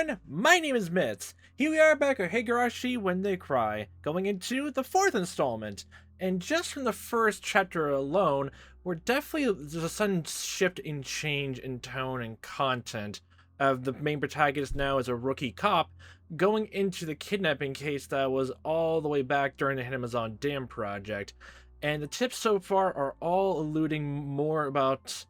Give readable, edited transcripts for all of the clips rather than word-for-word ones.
everyone, my name is Mitz. Here we are back at Higurashi When They Cry, going into the fourth installment. And just from the first chapter alone, there's a sudden shift in change in tone and content of the main protagonist now as a rookie cop, going into the kidnapping case that was all the way back during the Hinamizawa Dam project. And the tips so far are all alluding more about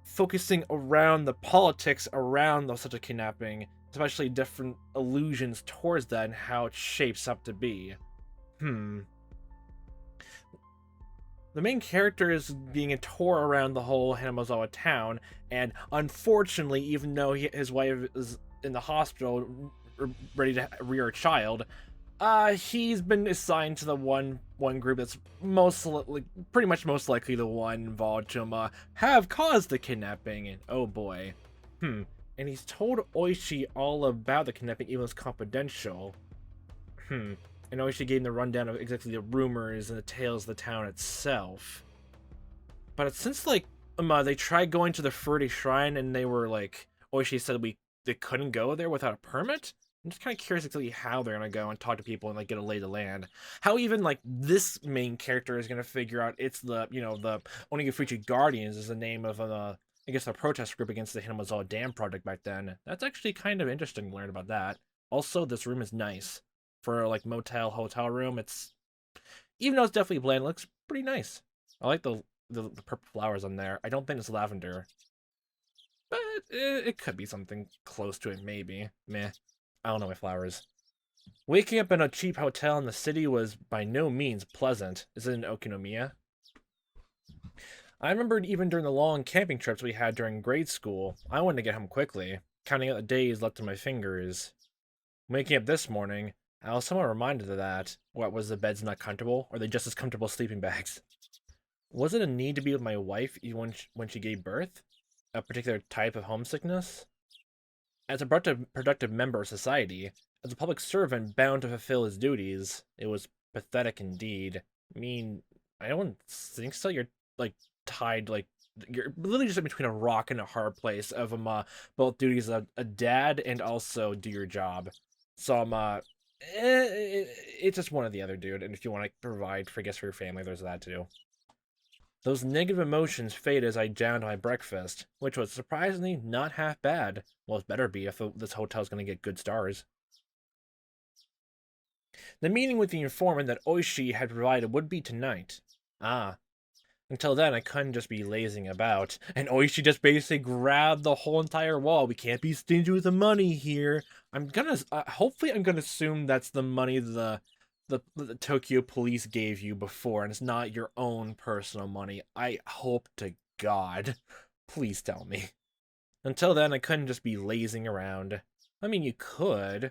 focusing around the politics around such a kidnapping, especially different allusions towards that and how it shapes up to be. The main character is being a tour around the whole Hinamizawa town, and unfortunately, even though his wife is in the hospital ready to rear a child, he's been assigned to the one group that's pretty much most likely the one involved to have caused the kidnapping. And oh boy, and he's told Oishi all about the kidnapping, even though it's confidential. And Oishi gave him the rundown of exactly the rumors and the tales of the town itself. But since they tried going to the Fruity Shrine and they were Oishi said they couldn't go there without a permit. I'm just kind of curious exactly how they're gonna go and talk to people and get a lay of the land. How even this main character is gonna figure out it's the Onigashima Guardians is the name of I guess a protest group against the Hinamizawa Dam project back then. That's actually kind of interesting to learn about that. Also, this room is nice for motel hotel room. It's, even though it's definitely bland, it looks pretty nice. I like the purple flowers on there. I don't think it's lavender, but it could be something close to it maybe. Meh. I don't know my flowers. Waking up in a cheap hotel in the city was by no means pleasant. Is it in Okinomiya? I remembered even during the long camping trips we had during grade school, I wanted to get home quickly, counting out the days left on my fingers. Waking up this morning, I was somewhat reminded of that. What, was the beds not comfortable? Or are they just as comfortable as sleeping bags? Was it a need to be with my wife even when she gave birth? A particular type of homesickness? As a productive member of society, as a public servant bound to fulfill his duties, it was pathetic indeed. I mean, I don't think so. You're tied, you're literally just in between a rock and a hard place of both duties of a dad and also do your job. So it's just one or the other, dude. And if you want to provide for your family, there's that too. Those negative emotions fade as I downed my breakfast, which was surprisingly not half bad. Well, it better be if this hotel's going to get good stars. The meeting with the informant that Oishi had provided would be tonight. Until then, I couldn't just be lazing about, and Oishi just basically grabbed the whole entire wall. We can't be stingy with the money here. Hopefully I'm gonna assume that's the money the Tokyo police gave you before, and it's not your own personal money. I hope to God. Please tell me. Until then, I couldn't just be lazing around. I mean, you could.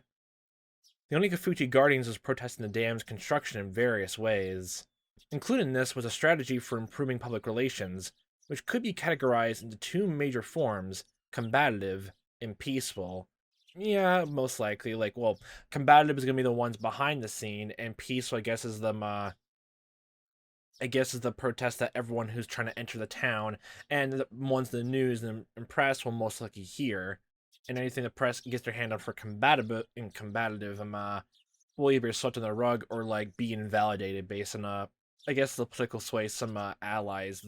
The Onigashima Guardians was protesting the dam's construction in various ways. Included in this was a strategy for improving public relations, which could be categorized into two major forms, combative and peaceful. Yeah, most likely. Combative is gonna be the ones behind the scene, and peaceful, I guess, is the protest that everyone who's trying to enter the town, and the ones the news and press will most likely hear. And anything the press gets their hand on for combative will either be swept on the rug or be invalidated based on I guess the political sway some allies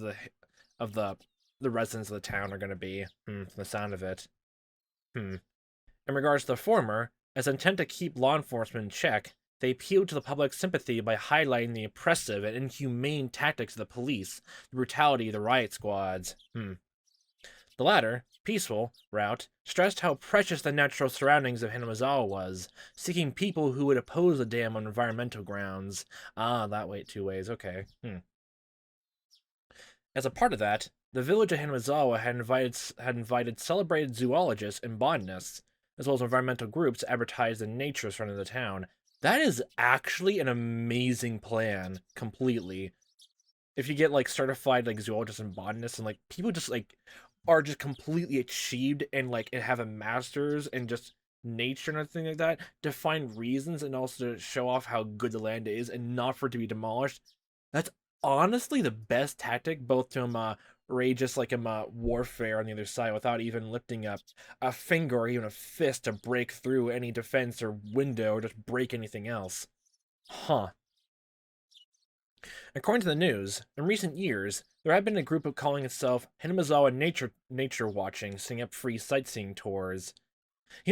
of the residents of the town are going to be, from the sound of it. In regards to the former, as intent to keep law enforcement in check, they appealed to the public's sympathy by highlighting the oppressive and inhumane tactics of the police, the brutality of the riot squads. The latter, peaceful, route stressed how precious the natural surroundings of Hinamizawa was, seeking people who would oppose the dam on environmental grounds. That way, two ways, okay. As a part of that, the village of Hinamizawa had invited celebrated zoologists and botanists, as well as environmental groups, to advertise the nature surrounding the town. That is actually an amazing plan, completely. If you get certified zoologists and botanists, and people just are just completely achieved and have a master's in just nature and everything like that, to find reasons and also to show off how good the land is and not for it to be demolished, that's honestly the best tactic, both to outrageous like warfare on the other side without even lifting up a finger or even a fist to break through any defense or window or just break anything else. Huh. According to the news, in recent years, there had been a group of calling itself Hinamizawa Nature Watching, setting up free sightseeing tours.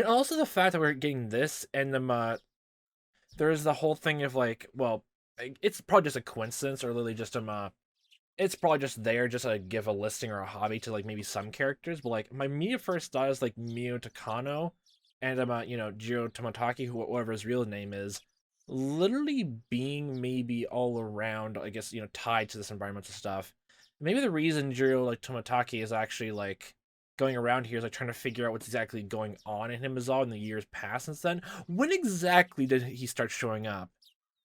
Also the fact that we're getting this, and there's the whole thing of like, well, it's probably just a coincidence, or literally just it's probably just there just to give a listing or a hobby to like maybe some characters. But like my immediate first thought is like Mio Takano and Jiro Tomataki, whoever his real name is, literally being maybe all around, I guess, tied to this environmental stuff. Maybe the reason Jiro like Tomataki is actually like going around here is like trying to figure out what's exactly going on in Himizawa in the years past since then. When exactly did he start showing up?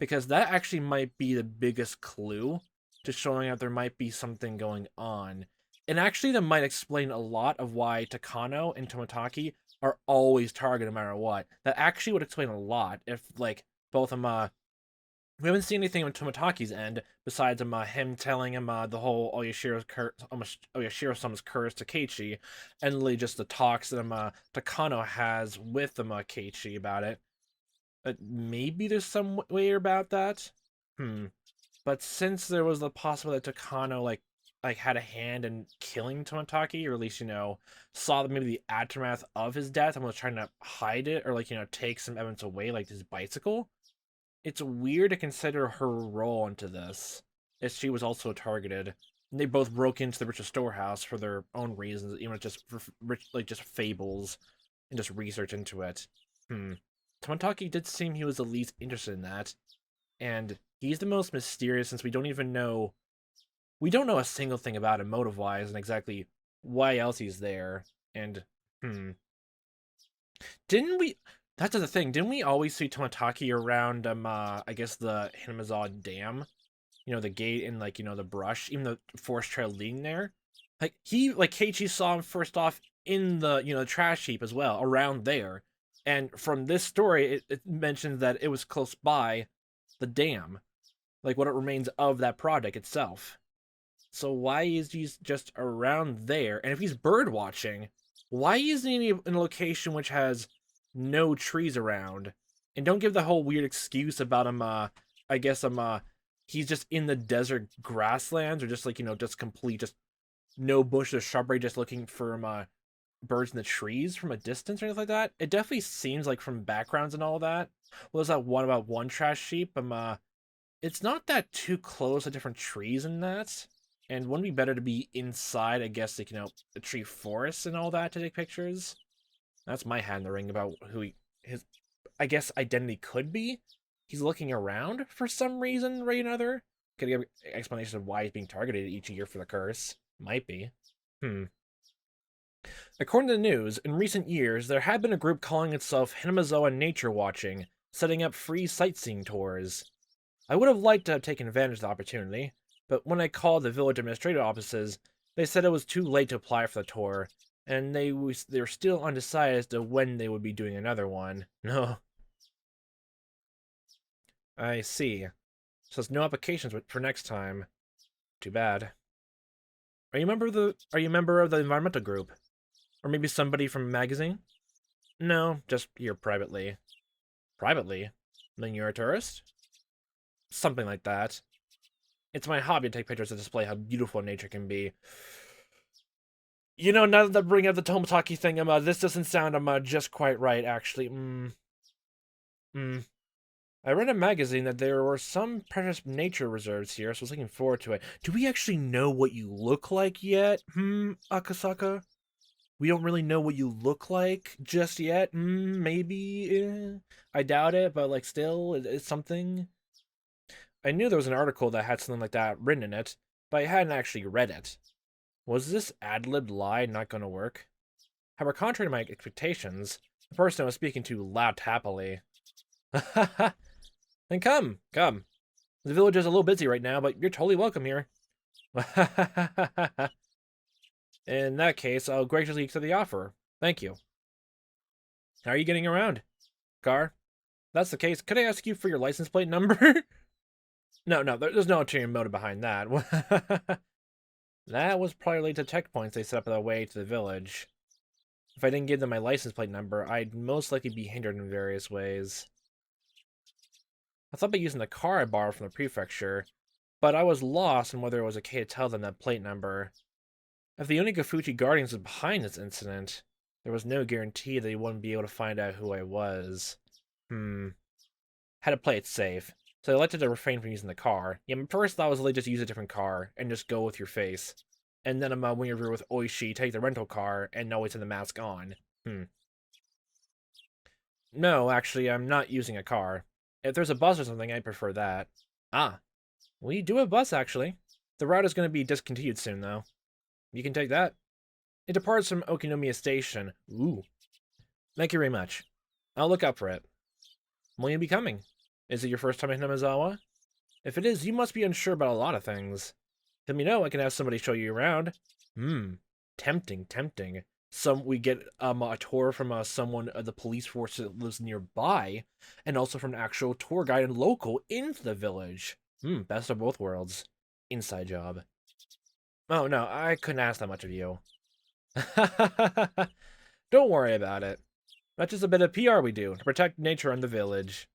Because that actually might be the biggest clue to showing out there might be something going on. And actually that might explain a lot of why Takano and Tomataki are always targeted no matter what. That actually would explain a lot if like both of them we haven't seen anything on Tomataki's end besides him telling him the whole Oyashiro-sama's curse to Keiichi, and literally just the talks that Takano has with Keiichi about it. But maybe there's some way about that. But since there was the possibility that Takano like had a hand in killing Tomataki, or at least saw maybe the aftermath of his death and was trying to hide it, or like take some evidence away, like his bicycle. It's weird to consider her role into this, as she was also targeted. And they both broke into the Richard storehouse for their own reasons, just for just fables and just research into it. Tomataki did seem he was the least interested in that, and he's the most mysterious since we don't know a single thing about him motive-wise and exactly why else he's there. And didn't we? That's the thing. Didn't we always see Tomataki around I guess the Hinamizawa Dam? The gate and like the brush, even the forest trail leading there. Like Keiichi saw him first off in the the trash heap as well, around there. And from this story, it mentions that it was close by the dam, like what it remains of that project itself. So why is he just around there? And if he's bird watching, why isn't he in a location which has no trees around? And don't give the whole weird excuse about him. I guess he's just in the desert grasslands, or just like just complete, just no bush or shrubbery, just looking for birds in the trees from a distance or anything like that. It definitely seems like from backgrounds and all that. Well, there's that one about one trash sheep. It's not that too close to different trees in that. And wouldn't it be better to be inside, I guess, like, the tree forest and all that to take pictures? That's my hat in the ring about who his, I guess, identity could be. He's looking around for some reason or another. Could give an explanation of why he's being targeted each year for the curse. Might be. According to the news, in recent years, there had been a group calling itself Hinamizawa Nature Watching, setting up free sightseeing tours. I would have liked to have taken advantage of the opportunity, but when I called the village administrative offices, they said it was too late to apply for the tour, and they were still undecided as to when they would be doing another one. No. I see. So there's no applications for next time. Too bad. Are you a member of the environmental group? Or maybe somebody from a magazine? No, just here privately. Privately? Then you're a tourist? Something like that. It's my hobby to take pictures to display how beautiful nature can be. Now that I bring up the Tomataki thing, this doesn't sound just quite right, actually. I read in a magazine that there were some precious nature reserves here, so I was looking forward to it. Do we actually know what you look like yet? Akasaka? We don't really know what you look like just yet. Maybe. I doubt it, but like still, it's something. I knew there was an article that had something like that written in it, but I hadn't actually read it. Was this ad-libbed lie not going to work? However, contrary to my expectations, the person I was speaking to laughed happily. Then come. The village is a little busy right now, but you're totally welcome here. In that case, I'll graciously accept the offer. Thank you. How are you getting around? Car? If that's the case, could I ask you for your license plate number? No, there's no ulterior motive behind that. That was probably related to checkpoints they set up on the way to the village. If I didn't give them my license plate number, I'd most likely be hindered in various ways. I thought about using the car I borrowed from the prefecture, but I was lost on whether it was okay to tell them that plate number. If the Onikafuchi Guardians was behind this incident, there was no guarantee that he wouldn't be able to find out who I was. Had to play it safe, so I elected to refrain from using the car. Yeah, my first thought was really just use a different car and just go with your face. And then when you're with Oishi, take the rental car and always have the mask on. No, actually, I'm not using a car. If there's a bus or something, I prefer that. Ah, we do have a bus, actually. The route is going to be discontinued soon, though. You can take that. It departs from Okinomiya Station. Ooh. Thank you very much. I'll look up for it. Will you be coming? Is it your first time in Hinamizawa? If it is, you must be unsure about a lot of things. Let me know, I can have somebody show you around. Tempting, tempting. We get a tour from someone of the police force that lives nearby, and also from an actual tour guide and local into the village. Best of both worlds. Inside job. Oh no, I couldn't ask that much of you. Don't worry about it. That's just a bit of PR we do to protect nature and the village.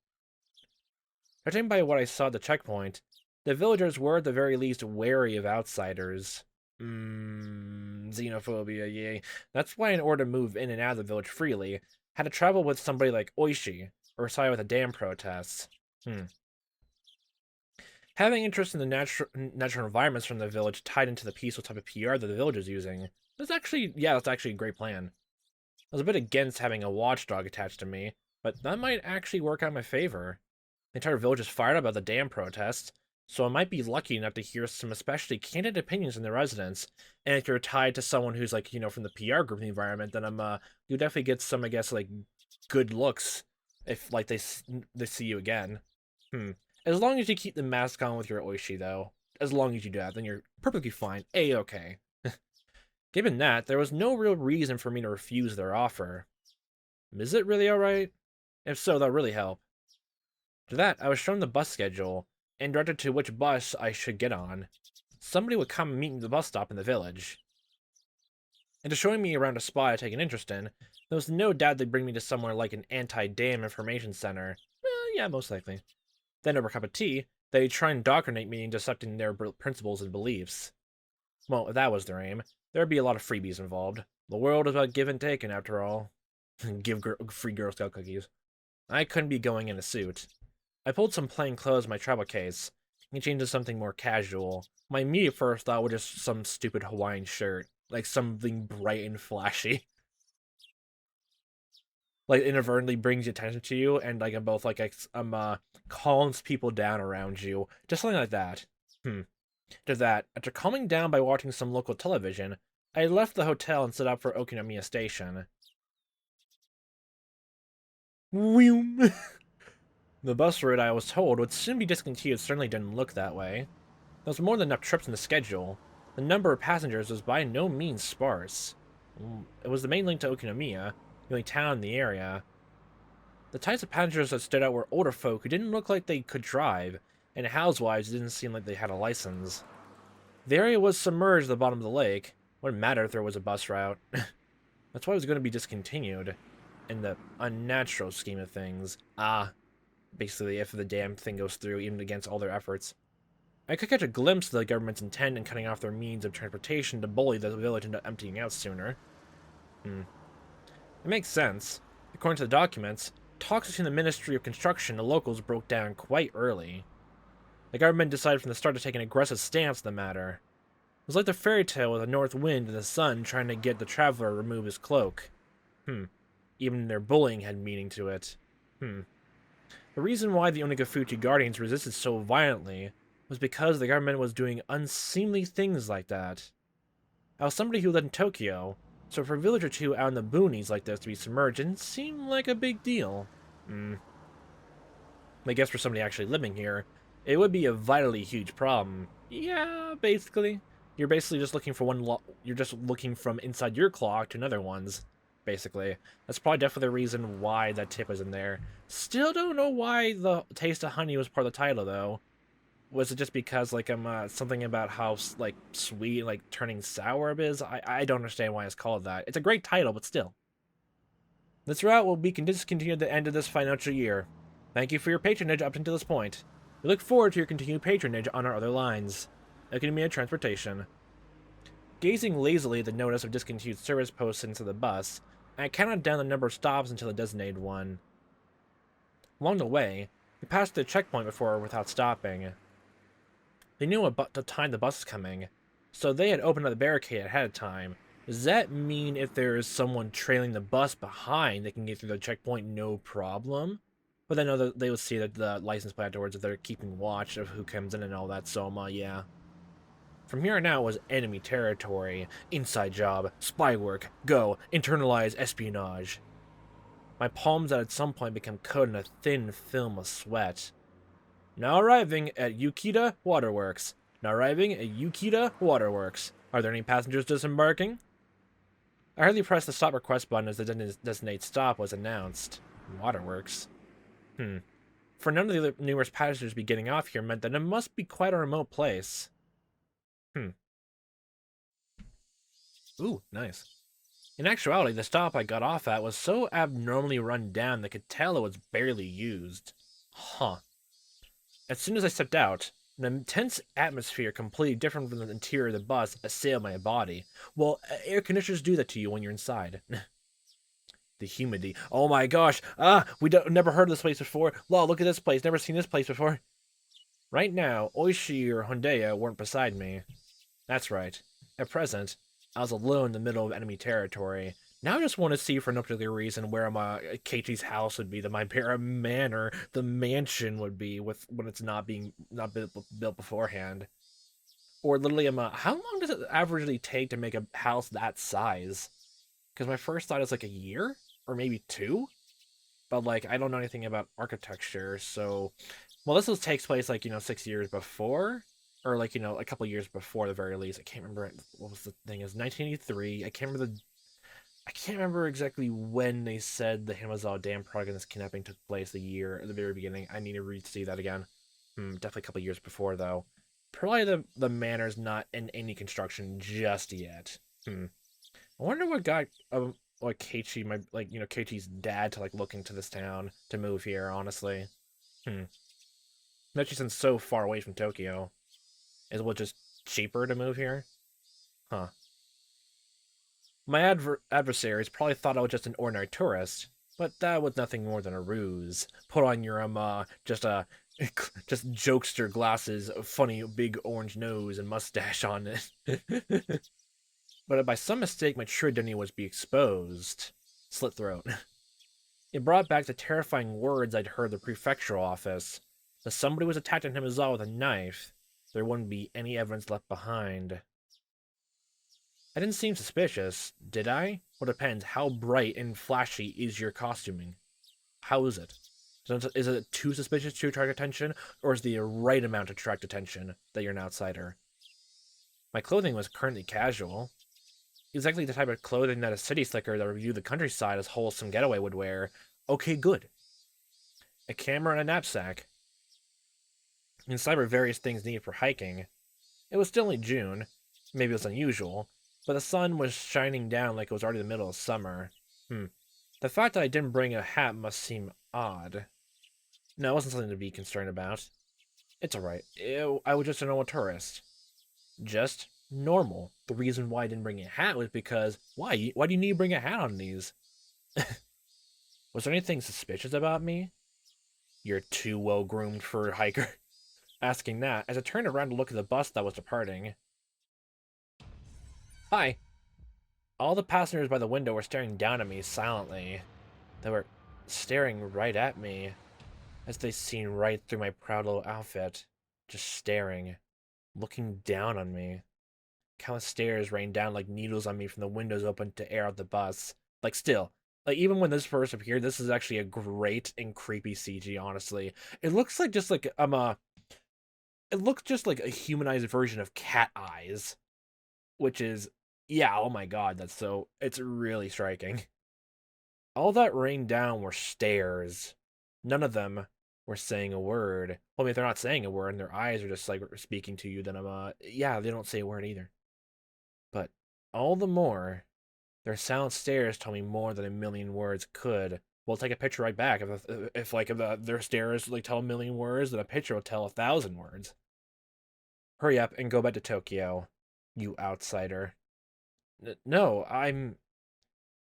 Judging by what I saw at the checkpoint, the villagers were at the very least wary of outsiders. Xenophobia, yay. That's why in order to move in and out of the village freely, had to travel with somebody like Oishi, or side with the dam protests. Having interest in the natural environments from the village tied into the peaceful type of PR that the village is using. That's actually a great plan. I was a bit against having a watchdog attached to me, but that might actually work out in my favor. The entire village is fired up about the dam protests, so I might be lucky enough to hear some especially candid opinions from the residents. And if you're tied to someone who's like, from the PR group in the environment, then you definitely get some, I guess, like, good looks if, like, they see you again. As long as you keep the mask on with your Oishi, though. As long as you do that, then you're perfectly fine. A-okay. Given that, there was no real reason for me to refuse their offer. Is it really alright? If so, that'll really help. To that, I was shown the bus schedule, and directed to which bus I should get on. Somebody would come and meet me at the bus stop in the village. And to showing me around a spot I take an interest in, there was no doubt they'd bring me to somewhere like an anti-dam information center. Yeah, most likely. Then over a cup of tea, they'd try and indoctrinate me into accepting their principles and beliefs. Well, if that was their aim, there'd be a lot of freebies involved. The world is about give and taking, after all. Give free Girl Scout cookies. I couldn't be going in a suit. I pulled some plain clothes in my travel case, and changed to something more casual. My immediate first thought was just some stupid Hawaiian shirt, like something bright and flashy. Like, inadvertently brings attention to you, and like I'm calms people down around you. Just something like that. To that, after calming down by watching some local television, I left the hotel and set out for Okinomiya Station. The bus route I was told would soon be discontinued certainly didn't look that way. There was more than enough trips in the schedule. The number of passengers was by no means sparse. It was the main link to Okinomiya, the only town in the area. The types of passengers that stood out were older folk who didn't look like they could drive, and housewives didn't seem like they had a license. The area was submerged at the bottom of the lake. Wouldn't matter if there was a bus route. That's why it was going to be discontinued. In the unnatural scheme of things. Basically, if the damn thing goes through, even against all their efforts. I could catch a glimpse of the government's intent in cutting off their means of transportation to bully the village into emptying out sooner. It makes sense. According to the documents, talks between the Ministry of Construction and the locals broke down quite early. The government decided from the start to take an aggressive stance on the matter. It was like the fairy tale with the north wind and the sun trying to get the traveler to remove his cloak. Even their bullying had meaning to it. The reason why the Onikafuchi Guardians resisted so violently was because the government was doing unseemly things like that. I was somebody who lived in Tokyo, so for a village or two out in the boonies like this to be submerged didn't seem like a big deal. I guess for somebody actually living here, it would be a vitally huge problem. Yeah, basically. You're basically just looking for you're just looking from inside your clock to another one's. Basically. That's probably definitely the reason why that tip is in there. Still don't know why the taste of honey was part of the title, though. Was it just because like I'm something about how like sweet like turning sour is? I don't understand why it's called that. It's a great title, but still. This route will be discontinued at the end of this financial year. Thank you for your patronage up until this point. We look forward to your continued patronage on our other lines. Economy of Transportation. Gazing lazily at the notice of discontinued service posted into the bus, I counted down the number of stops until the designated one. Along the way, we passed the checkpoint before without stopping. They knew what the time the bus was coming, so they had opened up the barricade ahead of time. Does that mean if there is someone trailing the bus behind, they can get through the checkpoint no problem? But I know that they will see that the license plate afterwards if they're keeping watch of who comes in and all that, so yeah. From here on out was enemy territory, inside job, spy work, go, internalize espionage. My palms had at some point become coated in a thin film of sweat. Now arriving at Yukita Waterworks. Now arriving at Yukita Waterworks. Are there any passengers disembarking? I hurriedly pressed the stop request button as the designated stop was announced. Waterworks? For none of the numerous passengers to be getting off here meant that it must be quite a remote place. Ooh, nice. In actuality, the stop I got off at was so abnormally run down that I could tell it was barely used. Huh. As soon as I stepped out, an intense atmosphere completely different from the interior of the bus assailed my body. Well, air conditioners do that to you when you're inside. The humidity. Oh my gosh. We never heard of this place before. Lol, look at this place. Never seen this place before. Right now, Oishi or Hondeya weren't beside me. That's right. At present, I was alone in the middle of enemy territory. Now I just want to see for no particular reason where my Keiichi's house would be, the Maebara Manor, the mansion would be with when it's not built beforehand. Or literally, how long does it averagely take to make a house that size? Because my first thought is like a year or maybe 2, but like I don't know anything about architecture, so well, this takes place like 6 years before, or like a couple years before the very least. I can't remember what was the thing. Is 1983. I can't remember exactly when they said the Hinamizawa Dam project and this kidnapping took place. The year at the very beginning. I need to see that again. Definitely a couple years before though. Probably the manor's not in any construction just yet. I wonder what got like Keiichi, Keiichi's dad to like look into this town to move here. Honestly, Especially since so far away from Tokyo. Is it just cheaper to move here? Huh. My adversaries probably thought I was just an ordinary tourist, but that was nothing more than a ruse. Put on your just just jokester glasses, a funny big orange nose and mustache on it. But by some mistake, my true identity was be exposed. Slit throat. It brought back the terrifying words I'd heard in the prefectural office. If somebody was attacked in Hinamizawa with a knife, there wouldn't be any evidence left behind. I didn't seem suspicious, did I? Well, it depends. How bright and flashy is your costuming? How is it? Is it too suspicious to attract attention, or is the right amount to attract attention that you're an outsider? My clothing was currently casual. Exactly the type of clothing that a city slicker that reviewed the countryside as wholesome getaway would wear. Okay, good. A camera and a knapsack. Inside were various things needed for hiking. It was still only June. Maybe it was unusual, but the sun was shining down like it was already the middle of summer. The fact that I didn't bring a hat must seem odd. No, it wasn't something to be concerned about. It's alright. I was just a normal tourist. Just normal. The reason why I didn't bring a hat was because, why? Why do you need to bring a hat on these? Was there anything suspicious about me? You're too well-groomed for a hiker. Asking that, as I turned around to look at the bus that was departing. Hi. All the passengers by the window were staring down at me silently. They were staring right at me, as they seen right through my proud little outfit. Just staring. Looking down on me. Countless stares rained down like needles on me from the windows open to air out the bus. Like still, like even when this first appeared, this is actually a great and creepy CG, honestly. It looks like just like it looks just like a humanized version of cat eyes. Which is, yeah, oh my god, it's really striking. All that rained down were stares. None of them or saying a word. Well, I mean, if they're not saying a word and their eyes are just like speaking to you, then yeah, they don't say a word either. But all the more, their silent stares tell me more than a million words could. We'll take a picture right back. If their stares like tell a million words, then a picture will tell 1,000 words. Hurry up and go back to Tokyo, you outsider. No,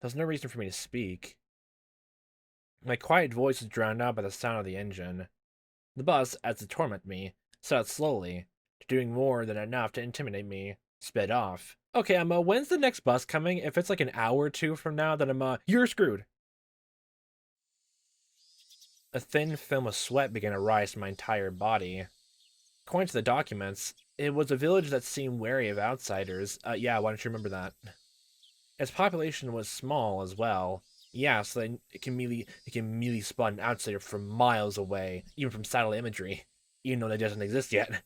There's no reason for me to speak. My quiet voice is drowned out by the sound of the engine. The bus, as to torment me, set out slowly, doing more than enough to intimidate me, sped off. Okay, when's the next bus coming? If it's like an hour or two from now, then you're screwed. A thin film of sweat began to rise to my entire body. According to the documents, it was a village that seemed wary of outsiders. Yeah, why don't you remember that? Its population was small as well. Yeah, so then it can immediately spot an outsider from miles away, even from satellite imagery, even though that doesn't exist yet.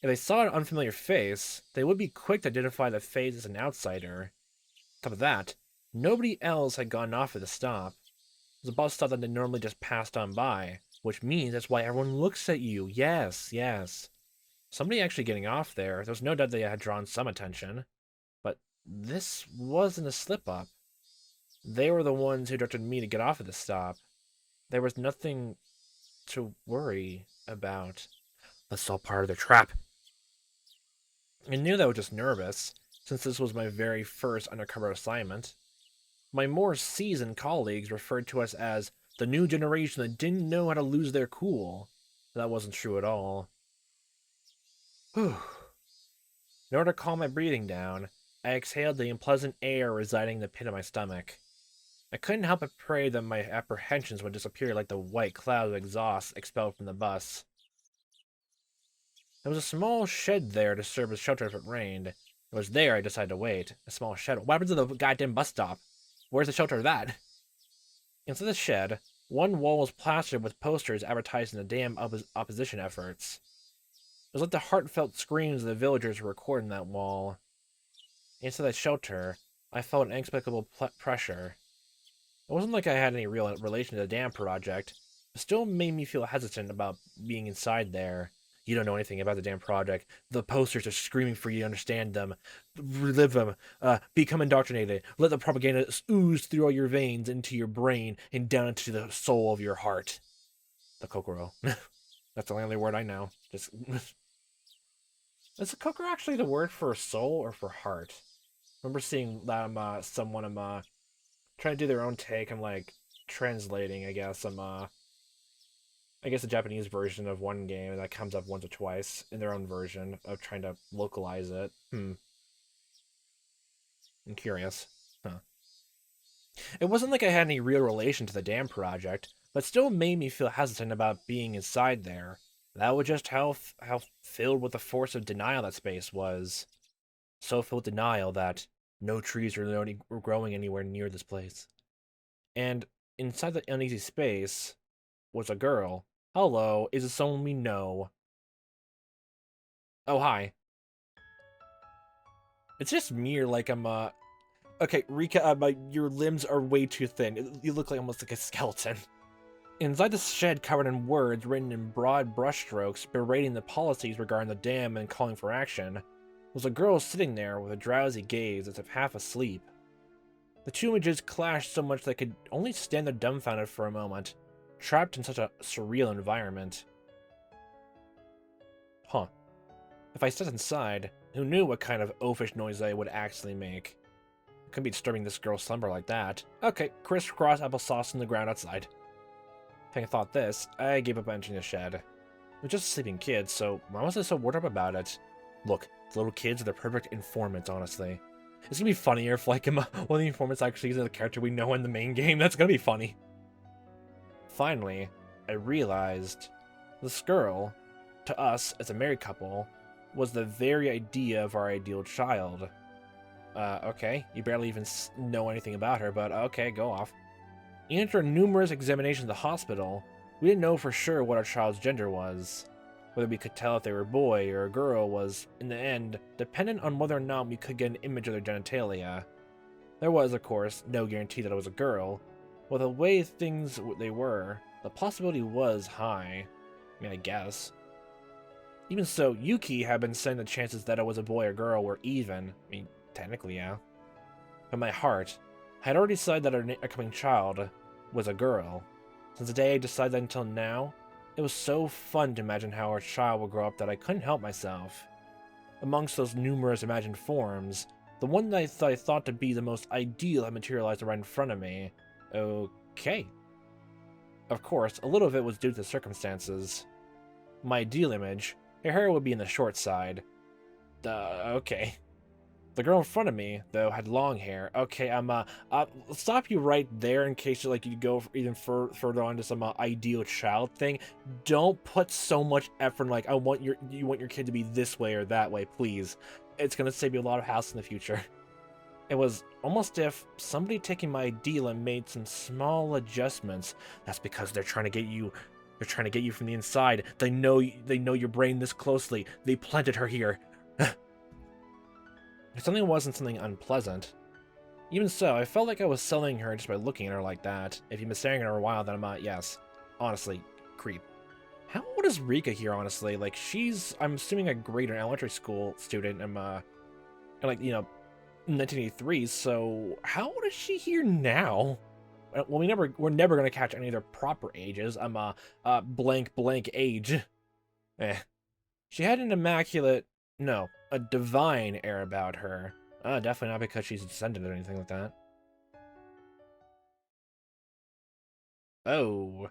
If they saw an unfamiliar face, they would be quick to identify the face as an outsider. On top of that, nobody else had gone off at the stop. It was a bus stop that they normally just passed on by, which means that's why everyone looks at you. Yes, yes. Somebody actually getting off there. There's no doubt they had drawn some attention. But this wasn't a slip-up. They were the ones who directed me to get off at the stop. There was nothing to worry about. That's all part of the trap. I knew that I was just nervous, since this was my very first undercover assignment. My more seasoned colleagues referred to us as the new generation that didn't know how to lose their cool. That wasn't true at all. Whew. In order to calm my breathing down, I exhaled the unpleasant air residing in the pit of my stomach. I couldn't help but pray that my apprehensions would disappear like the white cloud of exhaust expelled from the bus. There was a small shed there to serve as shelter if it rained. It was there I decided to wait. A small shed. What happened to the goddamn bus stop? Where's the shelter of that? Inside the shed, one wall was plastered with posters advertising the dam opposition efforts. It was like the heartfelt screams of the villagers were recorded in that wall. Inside the shelter, I felt an inexplicable pressure. It wasn't like I had any real relation to the dam project, but still made me feel hesitant about being inside there. You don't know anything about the damn project. The posters are screaming for you to understand them. Relive them. Become indoctrinated. Let the propaganda ooze through all your veins into your brain and down into the soul of your heart. The Kokoro. That's the only word I know. Just is the Kokoro actually the word for soul or for heart? I remember seeing someone trying to do their own take and like translating, I guess, the Japanese version of one game that comes up once or twice in their own version of trying to localize it. I'm curious. Huh. It wasn't like I had any real relation to the dam project, but still made me feel hesitant about being inside there. That was just how filled with the force of denial that space was. So filled with denial that no trees were growing anywhere near this place. And inside the uneasy space was a girl. Hello, is it someone we know? Oh, hi. It's just me or like okay, Rika, your limbs are way too thin. You look like almost like a skeleton. Inside the shed covered in words written in broad brushstrokes berating the policies regarding the dam and calling for action, was a girl sitting there with a drowsy gaze as if half asleep. The two images clashed so much that I could only stand there dumbfounded for a moment, trapped in such a surreal environment. Huh. If I stepped inside, who knew what kind of oafish noise I would actually make? I couldn't be disturbing this girl's slumber like that. Okay, crisscross applesauce in the ground outside. Having thought this, I gave up entering the shed. It was just a sleeping kid, so why was I so worked up about it? Look, the little kids are the perfect informants, honestly. It's gonna be funnier if, like, one of the informants actually is the character we know in the main game. That's gonna be funny. Finally, I realized this girl, to us as a married couple, was the very idea of our ideal child. Okay, you barely even know anything about her, but okay, go off. After numerous examinations at the hospital, we didn't know for sure what our child's gender was. Whether we could tell if they were a boy or a girl was, in the end, dependent on whether or not we could get an image of their genitalia. There was, of course, no guarantee that it was a girl, but the way things they were, The possibility was high. I mean, I guess. Even so, Yuki had been saying the chances that it was a boy or girl were even. I mean, technically, yeah. But my heart, I had already decided that our coming child was a girl. Since the day I decided that until now, it was so fun to imagine how our child would grow up that I couldn't help myself. Amongst those numerous imagined forms, the one that I thought to be the most ideal had materialized right in front of me. Okay. Of course, a little of it was due to circumstances. My ideal image, her hair would be in the short side. Okay. The girl in front of me, though, had long hair. Okay, I'll stop you right there in case you go even further on to some ideal child thing. Don't put so much effort in, you want your kid to be this way or that way, please. It's gonna save you a lot of hassle in the future. It was almost if somebody taking my ideal and made some small adjustments. That's because they're trying to get you. They're trying to get you from the inside. They know your brain this closely. They planted her here. If something wasn't something unpleasant. Even so, I felt like I was selling her just by looking at her like that. If you've been staring at her a while, then yes. Honestly, creep. How old is Rika here, honestly? Like, I'm assuming a grade or elementary school student. I'm, 1983, so how old is she here now? Well, we're never gonna catch any of their proper ages. I'm blank age. She had an immaculate, no, a divine air about her. Definitely not because she's descended or anything like that. Oh.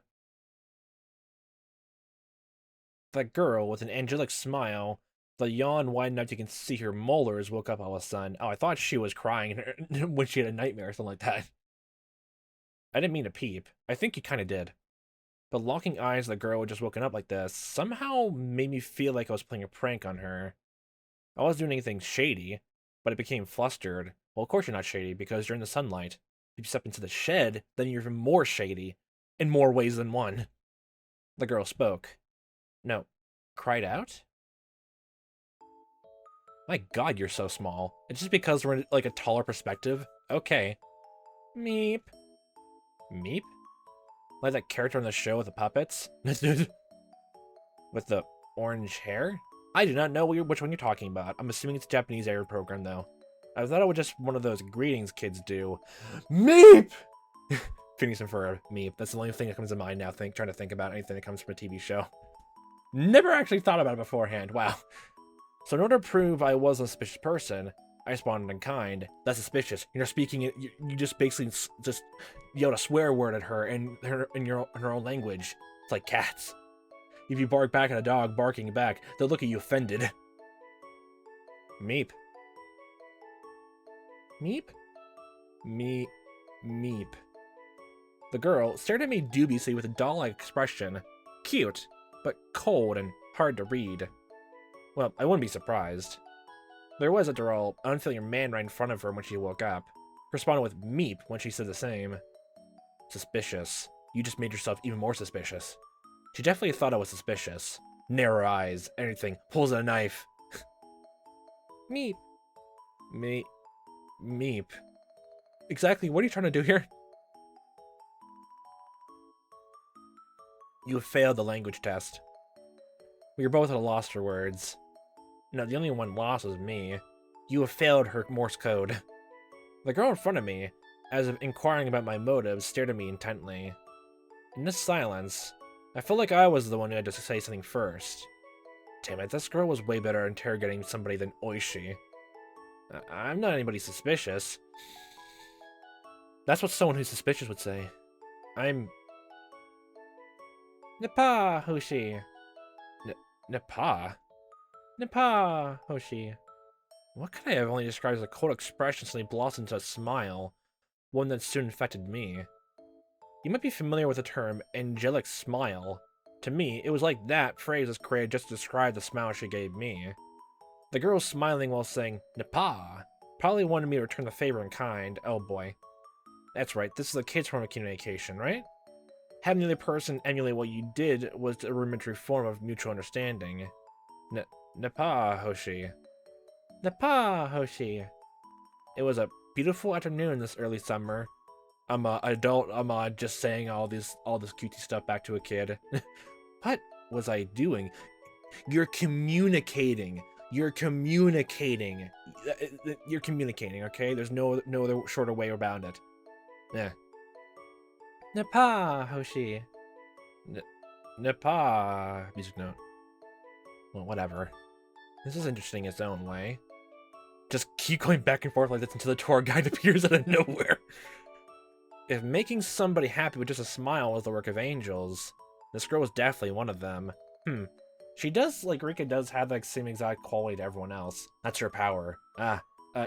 That girl with an angelic smile, the yawn wide enough you can see her molars, woke up all of a sudden. Oh, I thought she was crying when she had a nightmare or something like that. I didn't mean to peep. I think you kind of did. But locking eyes with the girl who had just woken up like this somehow made me feel like I was playing a prank on her. I wasn't doing anything shady, but it became flustered. Well, of course you're not shady, because you're in the sunlight. If you step into the shed, then you're even more shady. In more ways than one. The girl spoke. No, cried out? My god, you're so small. It's just because we're in, a taller perspective? Okay. Meep. Meep? Like that character on the show with the puppets? With the orange hair? I do not know which one you're talking about. I'm assuming it's a Japanese air program, though. I thought it was just one of those greetings kids do. Meep! Finishing for a meep. That's the only thing that comes to mind now, trying to think about anything that comes from a TV show. Never actually thought about it beforehand. Wow. So in order to prove I was a suspicious person, I responded in kind. That's suspicious. You're speaking it. You just basically just yelled a swear word at her in her own language. It's like cats. If you bark back at a dog barking back, they'll look at you offended. Meep. Meep? Meep. The girl stared at me dubiously with a doll-like expression. Cute, but cold and hard to read. Well, I wouldn't be surprised. There was, after all, an unfamiliar man right in front of her when she woke up. Responded with meep when she said the same. Suspicious. You just made yourself even more suspicious. She definitely thought I was suspicious. Narrow eyes, anything, pulls a knife. Meep. Meep. Exactly, what are you trying to do here? You have failed the language test. We were both at a loss for words. No, the only one lost was me. You have failed her Morse code. The girl in front of me, as if inquiring about my motives, stared at me intently. In this silence, I felt like I was the one who had to say something first. Damn it, this girl was way better at interrogating somebody than Oishi. I'm not anybody suspicious. That's what someone who's suspicious would say. I'm... Nippa, Hoshi. Nippa? Nippa, Hoshi. What could I have only described as a cold expression suddenly blossomed into a smile, one that soon infected me? You might be familiar with the term angelic smile. To me, it was like that phrase was created just to describe the smile she gave me. The girl smiling while saying, Nippa, probably wanted me to return the favor in kind. Oh boy. That's right, this is a kid's form of communication, right? Having the other person emulate what you did was a rudimentary form of mutual understanding. Nippa, Hoshi. Nippa, Hoshi. It was a beautiful afternoon this early summer. I'm a adult. I'm just saying all this cutesy stuff back to a kid. What was I doing? You're communicating. You're communicating. You're communicating. Okay. There's no other shorter way around it. Yeah. Napa Hoshi. Napa music note. Well, whatever. This is interesting in its own way. Just keep going back and forth like this until the tour guide appears out of nowhere. If making somebody happy with just a smile was the work of angels, this girl was definitely one of them. She does, like, Rika does have that same exact quality to everyone else. That's her power.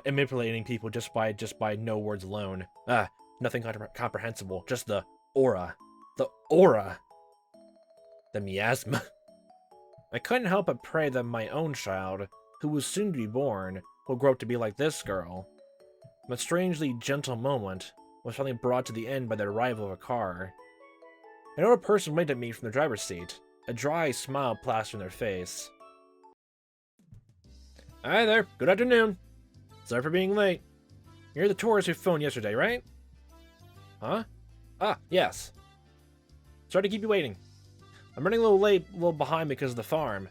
Manipulating people just by no words alone. Nothing comprehensible. Just the aura. The aura. The miasma. I couldn't help but pray that my own child, who was soon to be born, will grow up to be like this girl. But strangely gentle moment was finally brought to the end by the arrival of a car. An older person waved at me from the driver's seat, a dry smile plastered on their face. Hi there, good afternoon. Sorry for being late. You're the tourist who phoned yesterday, right? Huh? Yes. Sorry to keep you waiting. I'm running a little late, a little behind because of the farm.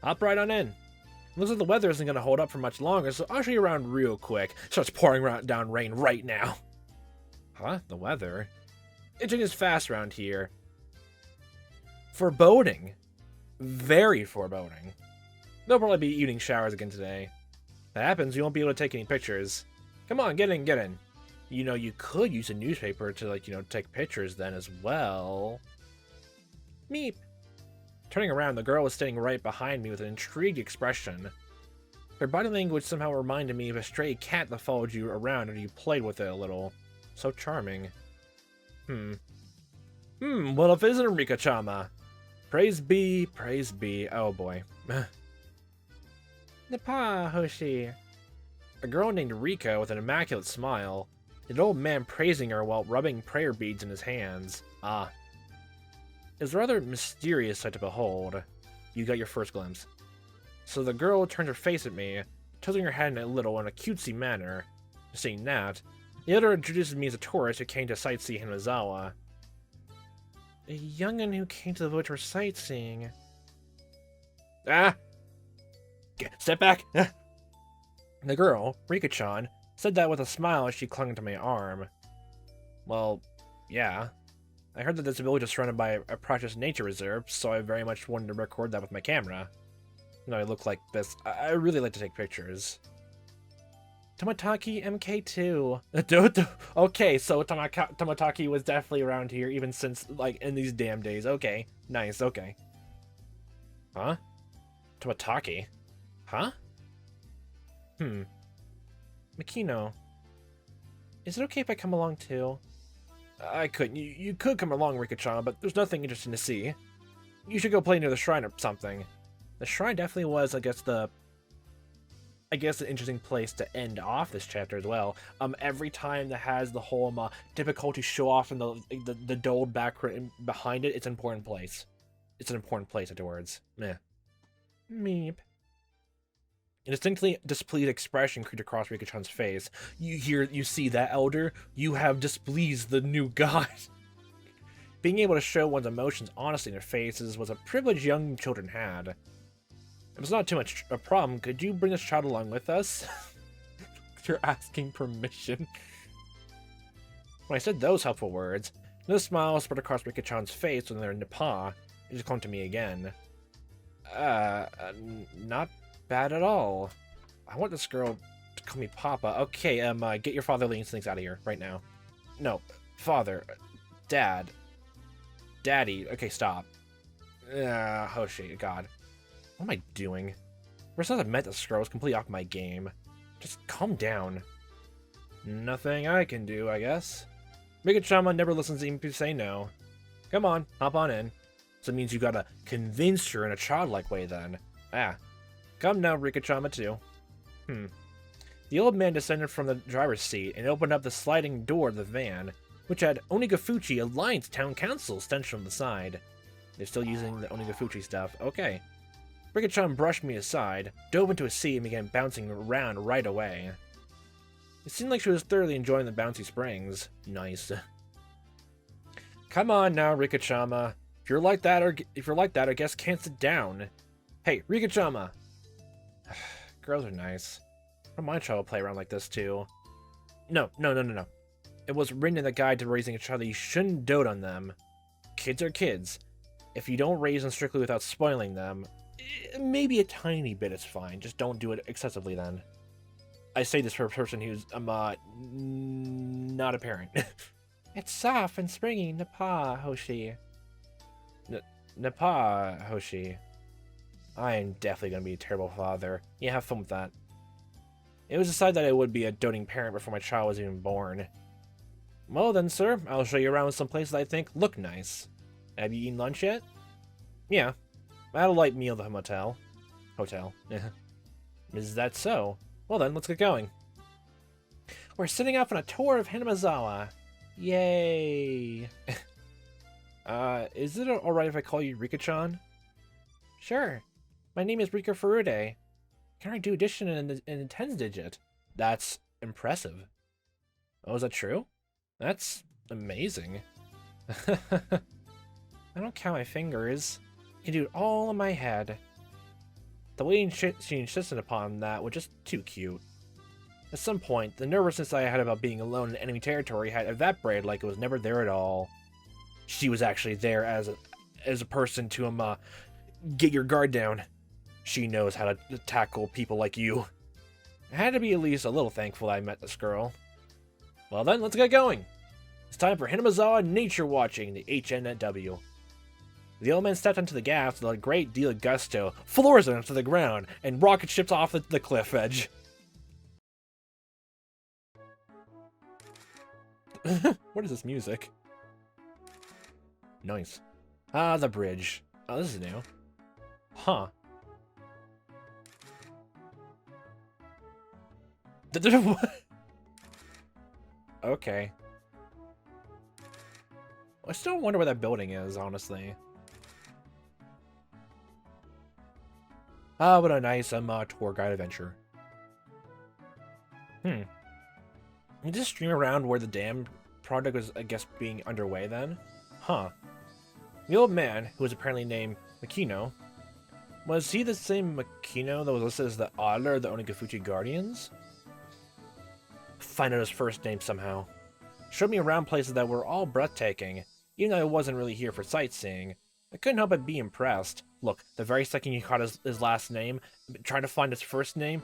Hop right on in. Looks like the weather isn't going to hold up for much longer, so I'll show you around real quick. Starts pouring down rain right now. Huh? The weather? Itching is fast around here. Foreboding. Very foreboding. There'll probably be evening showers again today. If that happens, you won't be able to take any pictures. Come on, get in, get in. You know, you could use a newspaper to, like, take pictures then as well. Meep. Turning around, the girl was standing right behind me with an intrigued expression. Her body language somehow reminded me of a stray cat that followed you around and you played with it a little. So charming. Well, if it isn't Rika-chama. Praise be, oh boy. Napa, Hoshi. A girl named Rika with an immaculate smile. An old man praising her while rubbing prayer beads in his hands. It was a rather mysterious sight to behold. You got your first glimpse. So the girl turned her face at me, tilting her head a little in a cutesy manner. Seeing that, the other introduces me as a tourist who came to sightsee Hinamizawa. A young'un who came to the village for sightseeing. Step back! The girl, Rika-chan, said that with a smile as she clung to my arm. Well, yeah. I heard that this village is surrounded by a precious nature reserve, so I very much wanted to record that with my camera. I look like this. I really like to take pictures. Tomataki MK2. Okay, so Tomataki was definitely around here even since, like, in these damn days. Okay, nice, okay. Huh? Tomataki? Huh? Makino. Is it okay if I come along too? I couldn't. You could come along, Rika-chan, but there's nothing interesting to see. You should go play near the shrine or something. The shrine definitely was, I guess, an interesting place to end off this chapter as well. Every time that has the whole difficulty show off and the dulled background behind it, it's an important place. It's an important place afterwards. Meh. Meep. A distinctly displeased expression creeped across Rika-chan's face. You see that, Elder? You have displeased the new god. Being able to show one's emotions honestly in their faces was a privilege young children had. If it's not too much a problem, could you bring this child along with us? You're asking permission. When I said those helpful words, another smile spread across Rika-chan's face when they were Napa. It just clung to me again. Not bad at all. I want this girl to call me Papa. Okay, get your fatherly instincts out of here right now. No, father, dad, daddy. Okay, stop. Hoshi, God. What am I doing? Ever since I met this girl, I was completely off my game. Just calm down. Nothing I can do, I guess. Rika-chama never listens to me say no. Come on, hop on in. So it means you gotta convince her in a childlike way then. Come now, Rika-chama too. The old man descended from the driver's seat and opened up the sliding door of the van, which had Onigafuchi Alliance Town Council stenciled on the side. They're still using the Onigafuchi stuff. Okay. Rika-chan brushed me aside, dove into a seat, and began bouncing around right away. It seemed like she was thoroughly enjoying the bouncy springs. Nice. Come on now, Rikachama. If you're like that, I guess can't sit down. Hey, Rikachama. Girls are nice. I don't mind child play around like this too. No. It was written in the guide to raising a child that you shouldn't dote on them. Kids are kids. If you don't raise them strictly without spoiling them, maybe a tiny bit is fine. Just don't do it excessively then. I say this for a person who's, not a parent. It's soft and springy, Napa, Hoshi. Napa, Hoshi. I am definitely going to be a terrible father. Yeah, have fun with that. It was decided that I would be a doting parent before my child was even born. Well then, sir, I'll show you around some places I think look nice. Have you eaten lunch yet? Yeah. I had a light meal at the motel. Hotel. Is that so? Well then, let's get going. We're setting off on a tour of Hinamizawa. Yay! Is it alright if I call you Rika-chan? Sure. My name is Rika Furude. Can I do addition in the tens digit? That's impressive. Oh, is that true? That's amazing. I don't count my fingers. I can do it all in my head. The way she insisted upon that was just too cute. At some point, the nervousness I had about being alone in enemy territory had evaporated like it was never there at all. She was actually there as a person to get your guard down. She knows how to tackle people like you. I had to be at least a little thankful I met this girl. Well then, let's get going. It's time for Hinamizawa Nature Watching, the HNW. The old man stepped onto the gas with a great deal of gusto, floors it onto the ground, and rocket ships off the cliff edge. What is this music? Nice. Ah, the bridge. Oh, this is new. Huh. What? Okay. I still wonder where that building is, honestly. Ah, what a nice tour guide adventure. You just stream around where the dam project was, I guess, being underway then? Huh. The old man, who was apparently named Makino, was he the same Makino that was listed as the Adler of the Onagafuchi Guardians? Find out his first name somehow. Showed me around places that were all breathtaking, even though I wasn't really here for sightseeing. I couldn't help but be impressed. Look, the very second you caught his last name, try to find his first name,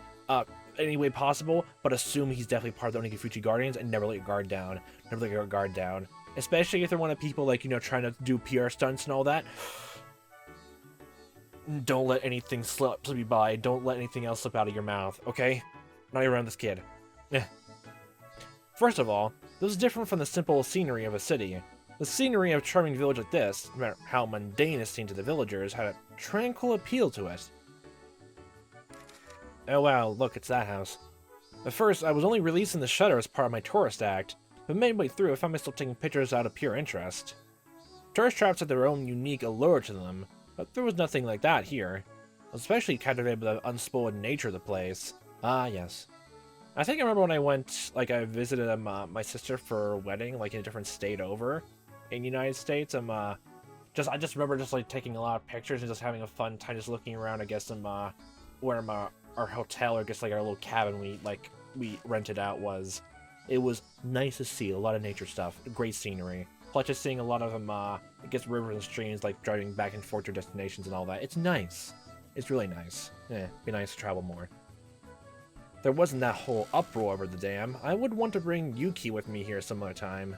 any way possible, but assume he's definitely part of the Onagafuchi Guardians and never let your guard down. Never let your guard down. Especially if they're one of the people, like, trying to do PR stunts and all that. Don't let anything slip you by. Don't let anything else slip out of your mouth, okay? Not around this kid. First of all, this is different from the simple scenery of a city. The scenery of a charming village like this, no matter how mundane it seemed to the villagers, had a tranquil appeal to it. Oh wow, look, it's that house. At first, I was only releasing the shutter as part of my tourist act, but midway through I found myself taking pictures out of pure interest. Tourist traps had their own unique allure to them, but there was nothing like that here. I was especially captivated by the unspoiled nature of the place. Ah, yes. I think I remember when I went, I visited my sister for a wedding, in a different state over in the United States. I just remember taking a lot of pictures and just having a fun time just looking around, I guess, where our hotel, or I guess, our little cabin we rented out was. It was nice to see a lot of nature stuff, great scenery. Plus just seeing a lot of I guess, rivers and streams, driving back and forth to destinations and all that. It's nice. It's really nice. Be nice to travel more. There wasn't that whole uproar over the dam. I would want to bring Yuki with me here some other time.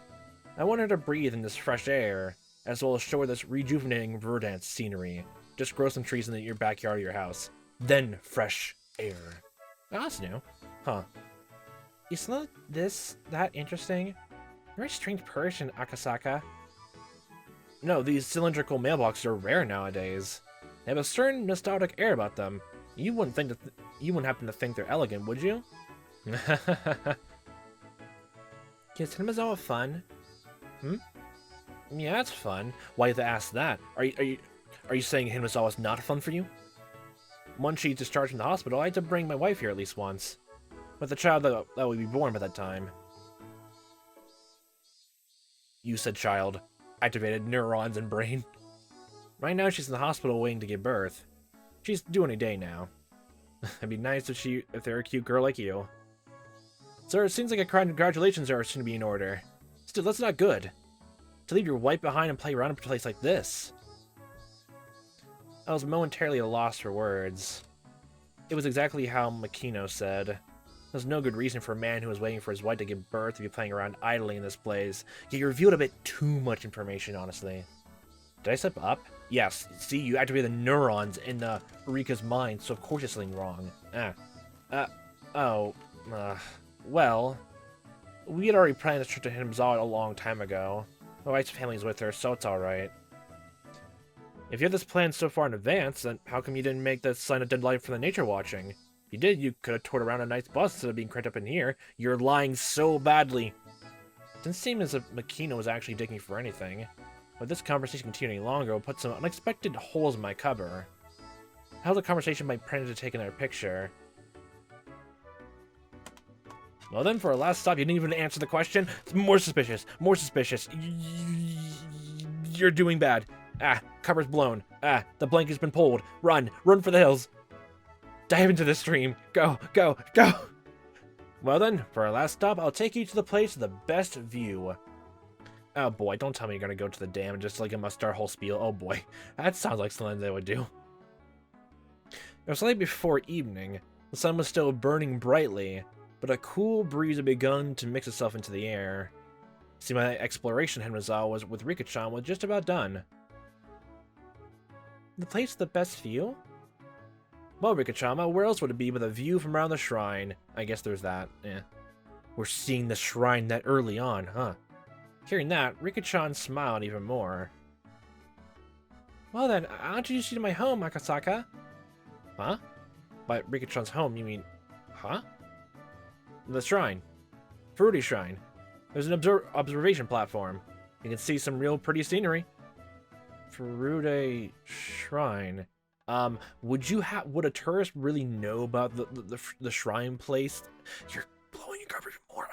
I want her to breathe in this fresh air, as well as show her this rejuvenating verdant scenery. Just grow some trees in your backyard of your house. Then fresh air. Oh, that's new. Huh. Isn't this that interesting? You're a strange person, Akasaka. No, these cylindrical mailboxes are rare nowadays. They have a certain nostalgic air about them. You wouldn't happen to think they're elegant, would you? Is Hinamizawa fun? Yeah, it's fun. Why did they ask that? Are you saying Hinamizawa's not fun for you? Once she's discharged from the hospital, I had to bring my wife here at least once. with the child that would be born by that time. You said child. Activated neurons and brain. Right now she's in the hospital waiting to give birth. She's due any day now. It'd be nice if they're a cute girl like you. Sir, it seems like a congratulations are soon to be in order. Still, that's not good. To leave your wife behind and play around in a place like this. I was momentarily at a loss for words. It was exactly how Makino said. There's no good reason for a man who was waiting for his wife to give birth to be playing around idly in this place. Yet you revealed a bit too much information, honestly. Did I slip up? Yes. See, you activated the neurons in Rika's mind, so of course there's something wrong. Well, we had already planned this trip to Hinamizawa a long time ago. My wife's family's with her, so it's alright. If you had this plan so far in advance, then how come you didn't make the sign of dead life for the nature watching? If you did, you could have toured around a nice bus instead of being cranked up in here. You're lying so badly. It didn't seem as if Makino was actually digging for anything. But this conversation continuing any longer will put some unexpected holes in my cover. I held the conversation by pretending to take another picture. Well then, for our last stop, you didn't even answer the question. It's more suspicious. More suspicious. You're doing bad. Cover's blown. The blanket's been pulled. Run. Run for the hills. Dive into the stream. Go, go, go. Well then, for our last stop, I'll take you to the place with the best view. Oh boy, don't tell me you're gonna go to the dam and just like a must-start whole spiel. Oh boy, that sounds like something they would do. It was late before evening. The sun was still burning brightly, but a cool breeze had begun to mix itself into the air. See, my exploration in Hinamizawa with Rika-chan was just about done. The place with the best view? Well, Rika-chan, where else would it be but a view from around the shrine? I guess there's that. We're seeing the shrine that early on, huh? Hearing that, Rika-chan smiled even more. Well then, I'll introduce you to my home, Akasaka. Huh? By Rika-chan's home, you mean... Huh? The shrine. Furude Shrine. There's an observation platform. You can see some real pretty scenery. Furude Shrine. Would a tourist really know about the shrine place? You're blowing your cover even more.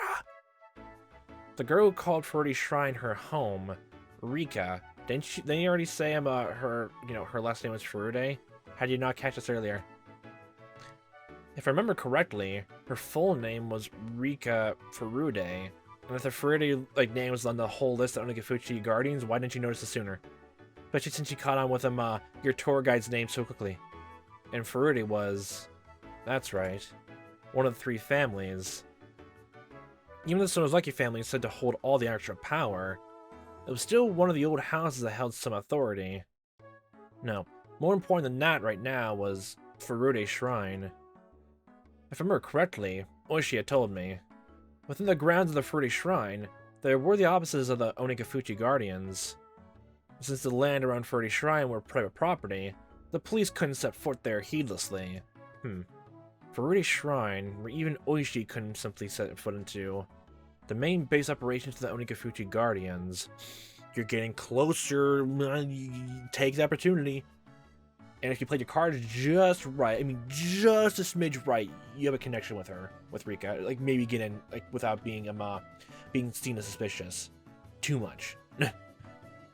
The girl who called Furude Shrine her home, Rika. Didn't you already say about her, her last name was Furude? How did you not catch this earlier? If I remember correctly, her full name was Rika Furude. And if the Furude name was on the whole list of Onikafuchi Guardians, why didn't you notice this sooner? Especially since you caught on with your tour guide's name so quickly. And Furude was... That's right. One of the 3 families. Even though the Sonozaki family is said to hold all the extra power, it was still one of the old houses that held some authority. No, more important than that right now was Furude Shrine. If I remember correctly, Oishi had told me, within the grounds of the Furude Shrine, there were the offices of the Onikafuchi Guardians. Since the land around Furude Shrine were private property, the police couldn't set foot there heedlessly. Furude Shrine, where even Oishi couldn't simply set foot into. The main base operations to the Onikafuchi Guardians. You're getting closer. Take the opportunity. And if you played your cards just right, I mean just a smidge right, you have a connection with her, with Rika. Maybe get in without being seen as suspicious. Too much.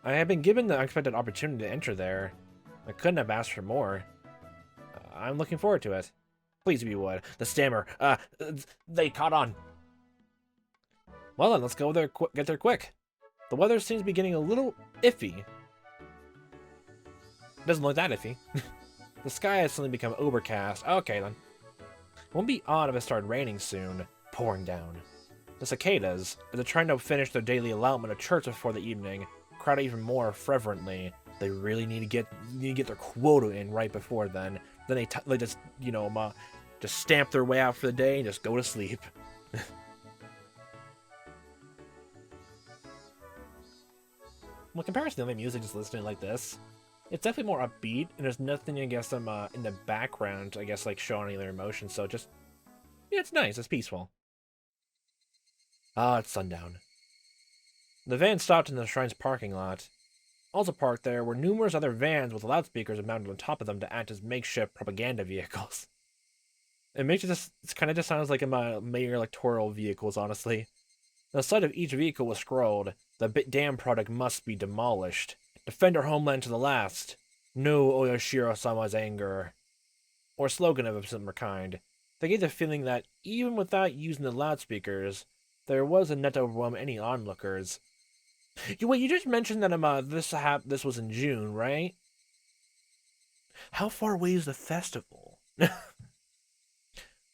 I have been given the unexpected opportunity to enter there. I couldn't have asked for more. I'm looking forward to it. Please, if you would. The stammer. They caught on. Well then, let's go there. Get there quick. The weather seems to be getting a little iffy. Doesn't look that iffy. The sky has suddenly become overcast. Okay then. It won't be odd if it started raining soon. Pouring down. The cicadas, as they're trying to finish their daily allotment of church before the evening, crowd even more fervently. They really need to get their quota in right before then. Then they just just stamp their way out for the day and just go to sleep. Well, in comparison to other music just listening like this, it's definitely more upbeat, and there's nothing, I guess, in the background, I guess, showing any other emotions, so just, yeah, it's nice, it's peaceful. It's sundown. The van stopped in the shrine's parking lot. Also parked there were numerous other vans with loudspeakers mounted on top of them to act as makeshift propaganda vehicles. It makes it just, it kind of just sounds like a mayor electoral vehicles, honestly. The side of each vehicle was scrawled, "The dam product must be demolished. Defend our homeland to the last. No Oyashiro-sama's anger." Or a slogan of a similar kind. They gave the feeling that, even without using the loudspeakers, there was enough to overwhelm any onlookers. Wait, you just mentioned that this was in June, right? How far away is the festival?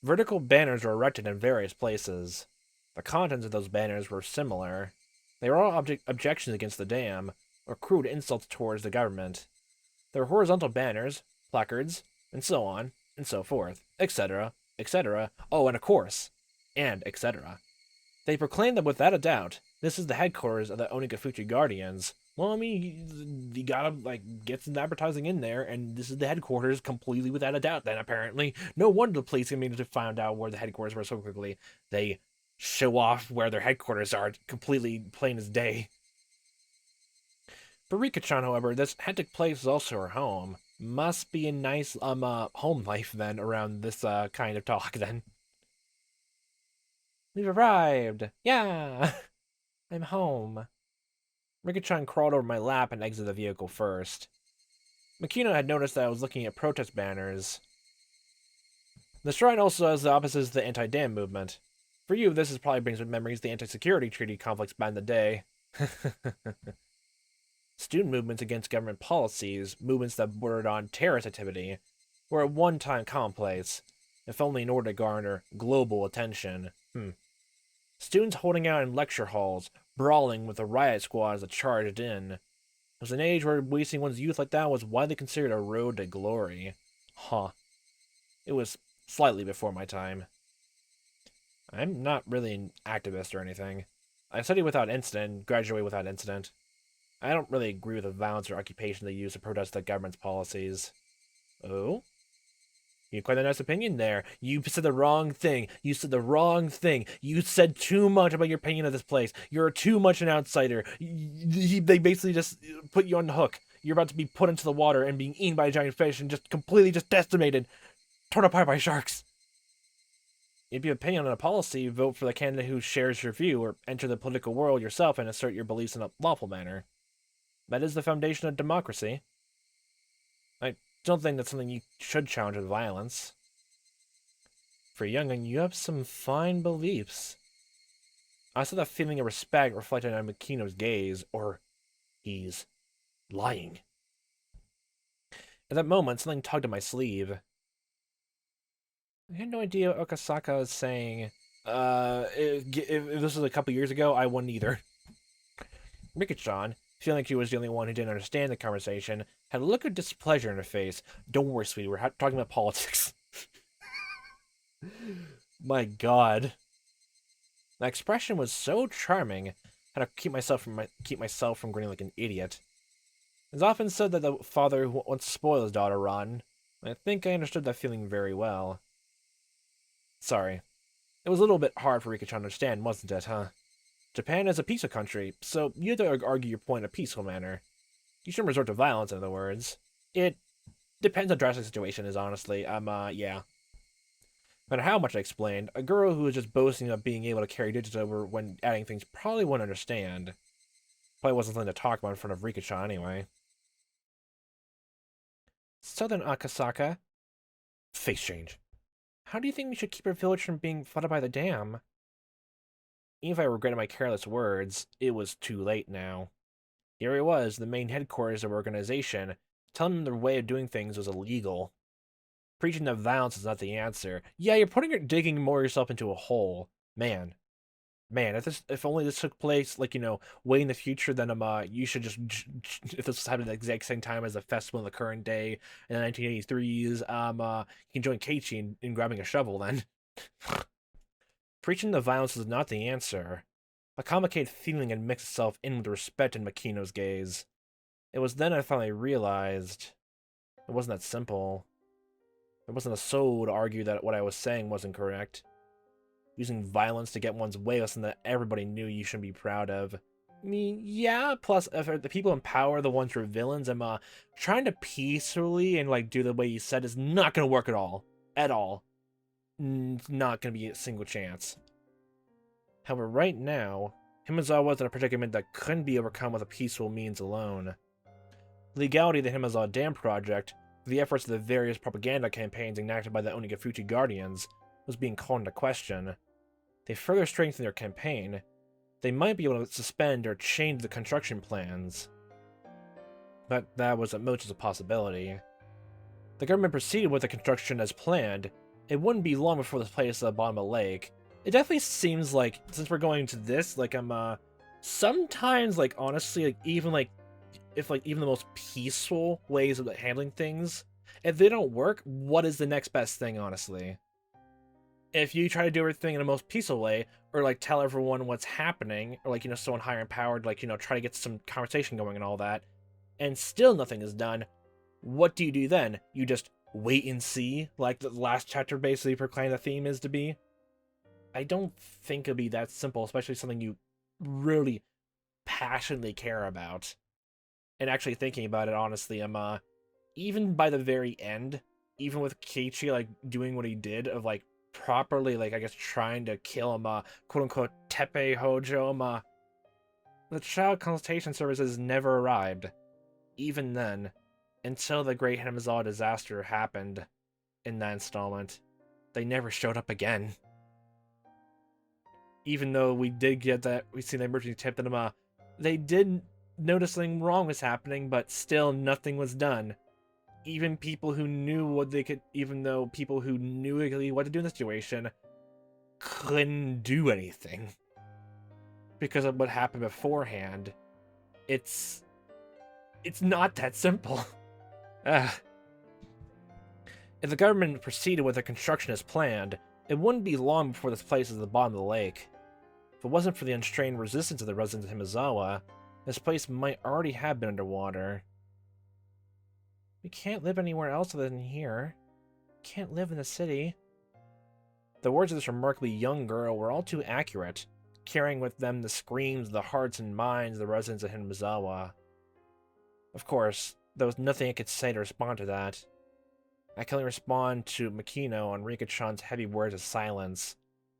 Vertical banners were erected in various places. The contents of those banners were similar. They were all objections against the dam, or crude insults towards the government. There were horizontal banners, placards, and so on, and so forth, etc., etc. Oh, and of course, and etc. They proclaimed that without a doubt, this is the headquarters of the Onikafuchi Guardians. Well, I mean, you gotta, like, get some advertising in there, and this is the headquarters completely without a doubt, then, apparently. No wonder the police immediately found out where the headquarters were so quickly. They show off where their headquarters are, completely plain as day. For Rika-chan, however, this hectic place is also her home. Must be a nice, home life, then, around this, kind of talk, then. We've arrived! Yeah! I'm home. Rika-chan crawled over my lap and exited the vehicle first. Makino had noticed that I was looking at protest banners. The shrine also has the opposite of the anti-dam movement. For you, this probably brings with memories the anti-security treaty conflicts back in the day. Student movements against government policies, movements that bordered on terrorist activity, were at one time commonplace, if only in order to garner global attention. Students holding out in lecture halls, brawling with the riot squads that charged in. It was an age where wasting one's youth like that was widely considered a road to glory. Huh. It was slightly before my time. I'm not really an activist or anything. I studied without incident, graduated without incident. I don't really agree with the violence or occupation they use to protest the government's policies. Oh? You had quite a nice opinion there. You said the wrong thing. You said the wrong thing. You said too much about your opinion of this place. You're too much an outsider. They basically just put you on the hook. You're about to be put into the water and being eaten by a giant fish and just completely just decimated. Torn apart by sharks. If you have an opinion on a policy, vote for the candidate who shares your view, or enter the political world yourself and assert your beliefs in a lawful manner. That is the foundation of democracy. I don't think that's something you should challenge with violence. For a young'un, you have some fine beliefs. I saw that feeling of respect reflected on Makino's gaze, or he's lying. At that moment, something tugged at my sleeve. I had no idea what Okasaka was saying. If this was a couple years ago, I wouldn't either. Rika-chan, feeling like she was the only one who didn't understand the conversation, had a look of displeasure in her face. Don't worry, sweetie, we're talking about politics. My god. My expression was so charming, I had to keep myself from grinning like an idiot. It's often said that the father wants to spoil his daughter rotten. I think I understood that feeling very well. Sorry. It was a little bit hard for Rika-chan to understand, wasn't it, huh? Japan is a peaceful country, so you have to argue your point in a peaceful manner. You shouldn't resort to violence, in other words. It depends on drastic situation is, honestly. Yeah. No matter how much I explained, a girl who is just boasting of being able to carry digits over when adding things probably wouldn't understand. Probably wasn't something to talk about in front of Rika-chan anyway. So then, Akasaka. Face change. How do you think we should keep our village from being flooded by the dam? Even if I regretted my careless words, it was too late now. Here it was, the main headquarters of our organization, telling them their way of doing things was illegal. Preaching that violence is not the answer. Yeah, you're digging more yourself into a hole. Man, if only this took place, like, way in the future, then you should just, if this was happening at the exact same time as the festival in the current day in the 1983s, you can join Keiichi in grabbing a shovel then. Preaching the violence is not the answer. A complicated feeling had mixed itself in with respect in Makino's gaze. It was then I finally realized it wasn't that simple. There wasn't a soul to argue that what I was saying wasn't correct. Using violence to get one's way was something that everybody knew you shouldn't be proud of. I mean, yeah, plus if the people in power are the ones who are villains, trying to peacefully and do the way you said is not gonna work at all. At all. not going to be a single chance. However, right now, Hinamizawa was in a predicament that couldn't be overcome with a peaceful means alone. The legality of the Hinamizawa Dam project, the efforts of the various propaganda campaigns enacted by the Onigafuchi Guardians, was being called into question. They further strengthened their campaign. They might be able to suspend or change the construction plans. But that was at most just a possibility. The government proceeded with the construction as planned. It wouldn't be long before this place at the bottom of the lake. It definitely seems like, since we're going to this, like, sometimes, like, honestly, like, if, like, even the most peaceful ways of handling things, if they don't work, what is the next best thing, honestly? If you try to do everything in the most peaceful way, or, like, tell everyone what's happening, or, like, someone higher empowered, like, try to get some conversation going and all that, and still nothing is done, what do you do then? You just wait and see, like the last chapter basically proclaimed the theme is to be? I don't think it'd be that simple, especially something you really passionately care about. And actually thinking about it, honestly, even by the very end, even with Keiichi, like, doing what he did of, like, properly, like, I guess, trying to kill him, quote-unquote, Tepe Hojo, the child consultation services never arrived. Even then, until the Great Hinamizawa disaster happened in that installment, they never showed up again. Even though we did get that, we seen the emergency tip that they did notice something wrong was happening, but still nothing was done. Even people who knew what they could, even though people who knew exactly what to do in the situation, couldn't do anything. Because of what happened beforehand. It's not that simple. If the government proceeded with the construction as planned, it wouldn't be long before this place is at the bottom of the lake. If it wasn't for the unstrained resistance of the residents of Hinamizawa, this place might already have been underwater. We can't live anywhere else other than here. We can't live in the city. The words of this remarkably young girl were all too accurate, carrying with them the screams, the hearts and minds of the residents of Hinamizawa. Of course, there was nothing I could say to respond to that. I can only respond to Makino and Rika-chan's heavy words of silence.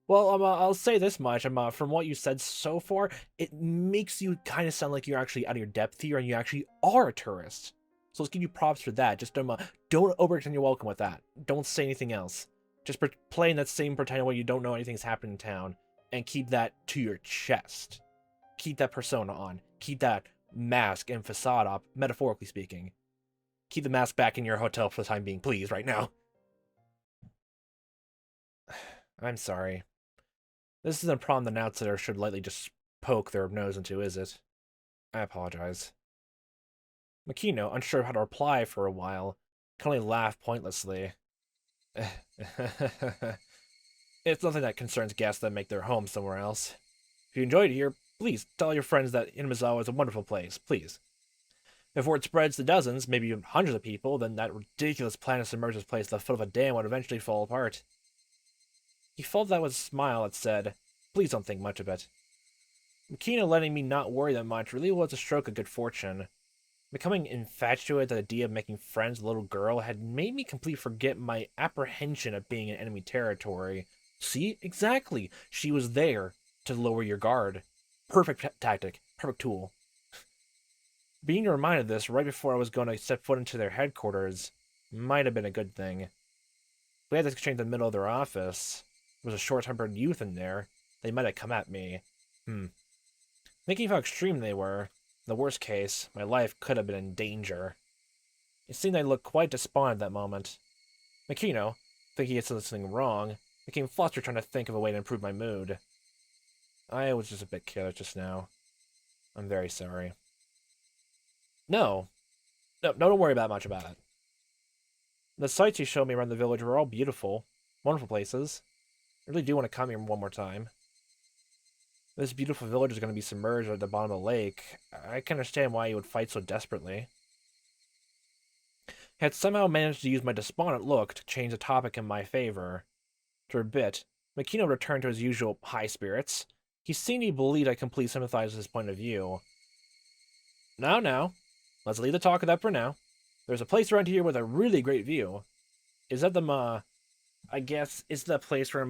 Well, I'll say this much, from what you said so far, it makes you kind of sound like you're actually out of your depth here, and you actually are a tourist. So let's give you props for that. Just don't overextend your welcome with that. Don't say anything else. Just play in that same pretend way you don't know anything's happening in town, and keep that to your chest. Keep that persona on. Keep that mask and facade up, metaphorically speaking. Keep the mask back in your hotel for the time being, please, right now. I'm sorry. This isn't a problem the outsider should lightly just poke their nose into, is it? I apologize. Makino, unsure of how to reply for a while, can only laugh pointlessly. It's nothing that concerns guests that make their home somewhere else. If you enjoyed it here, please tell your friends that Hinamizawa is a wonderful place, please. If word spreads to dozens, maybe even hundreds of people, then that ridiculous plan to submerge this place at the foot of a dam would eventually fall apart. He followed that with a smile that said, "Please don't think much of it." Makino letting me not worry that much really was a stroke of good fortune. Becoming infatuated with the idea of making friends with a little girl had made me completely forget my apprehension of being in enemy territory. See? Exactly! She was there to lower your guard. Perfect tactic. Perfect tool. Being reminded of this right before I was going to step foot into their headquarters might have been a good thing. We had this exchange in the middle of their office. There was a short-tempered youth in there. They might have come at me. Thinking of how extreme they were, in the worst case, my life could have been in danger. It seemed I looked quite despondent at that moment. Makino, thinking he had said something wrong, became flustered trying to think of a way to improve my mood. I was just a bit careless just now. I'm very sorry. No, don't worry much about it. The sights you showed me around the village were all beautiful, wonderful places. I really do want to come here one more time. This beautiful village is going to be submerged at the bottom of the lake. I can understand why you would fight so desperately. I had somehow managed to use my despondent look to change the topic in my favor. For a bit, Makino returned to his usual high spirits. He seemed to believe I completely sympathized with his point of view. Now, let's leave the talk of that for now. There's a place around here with a really great view. Is that the I guess it's the place where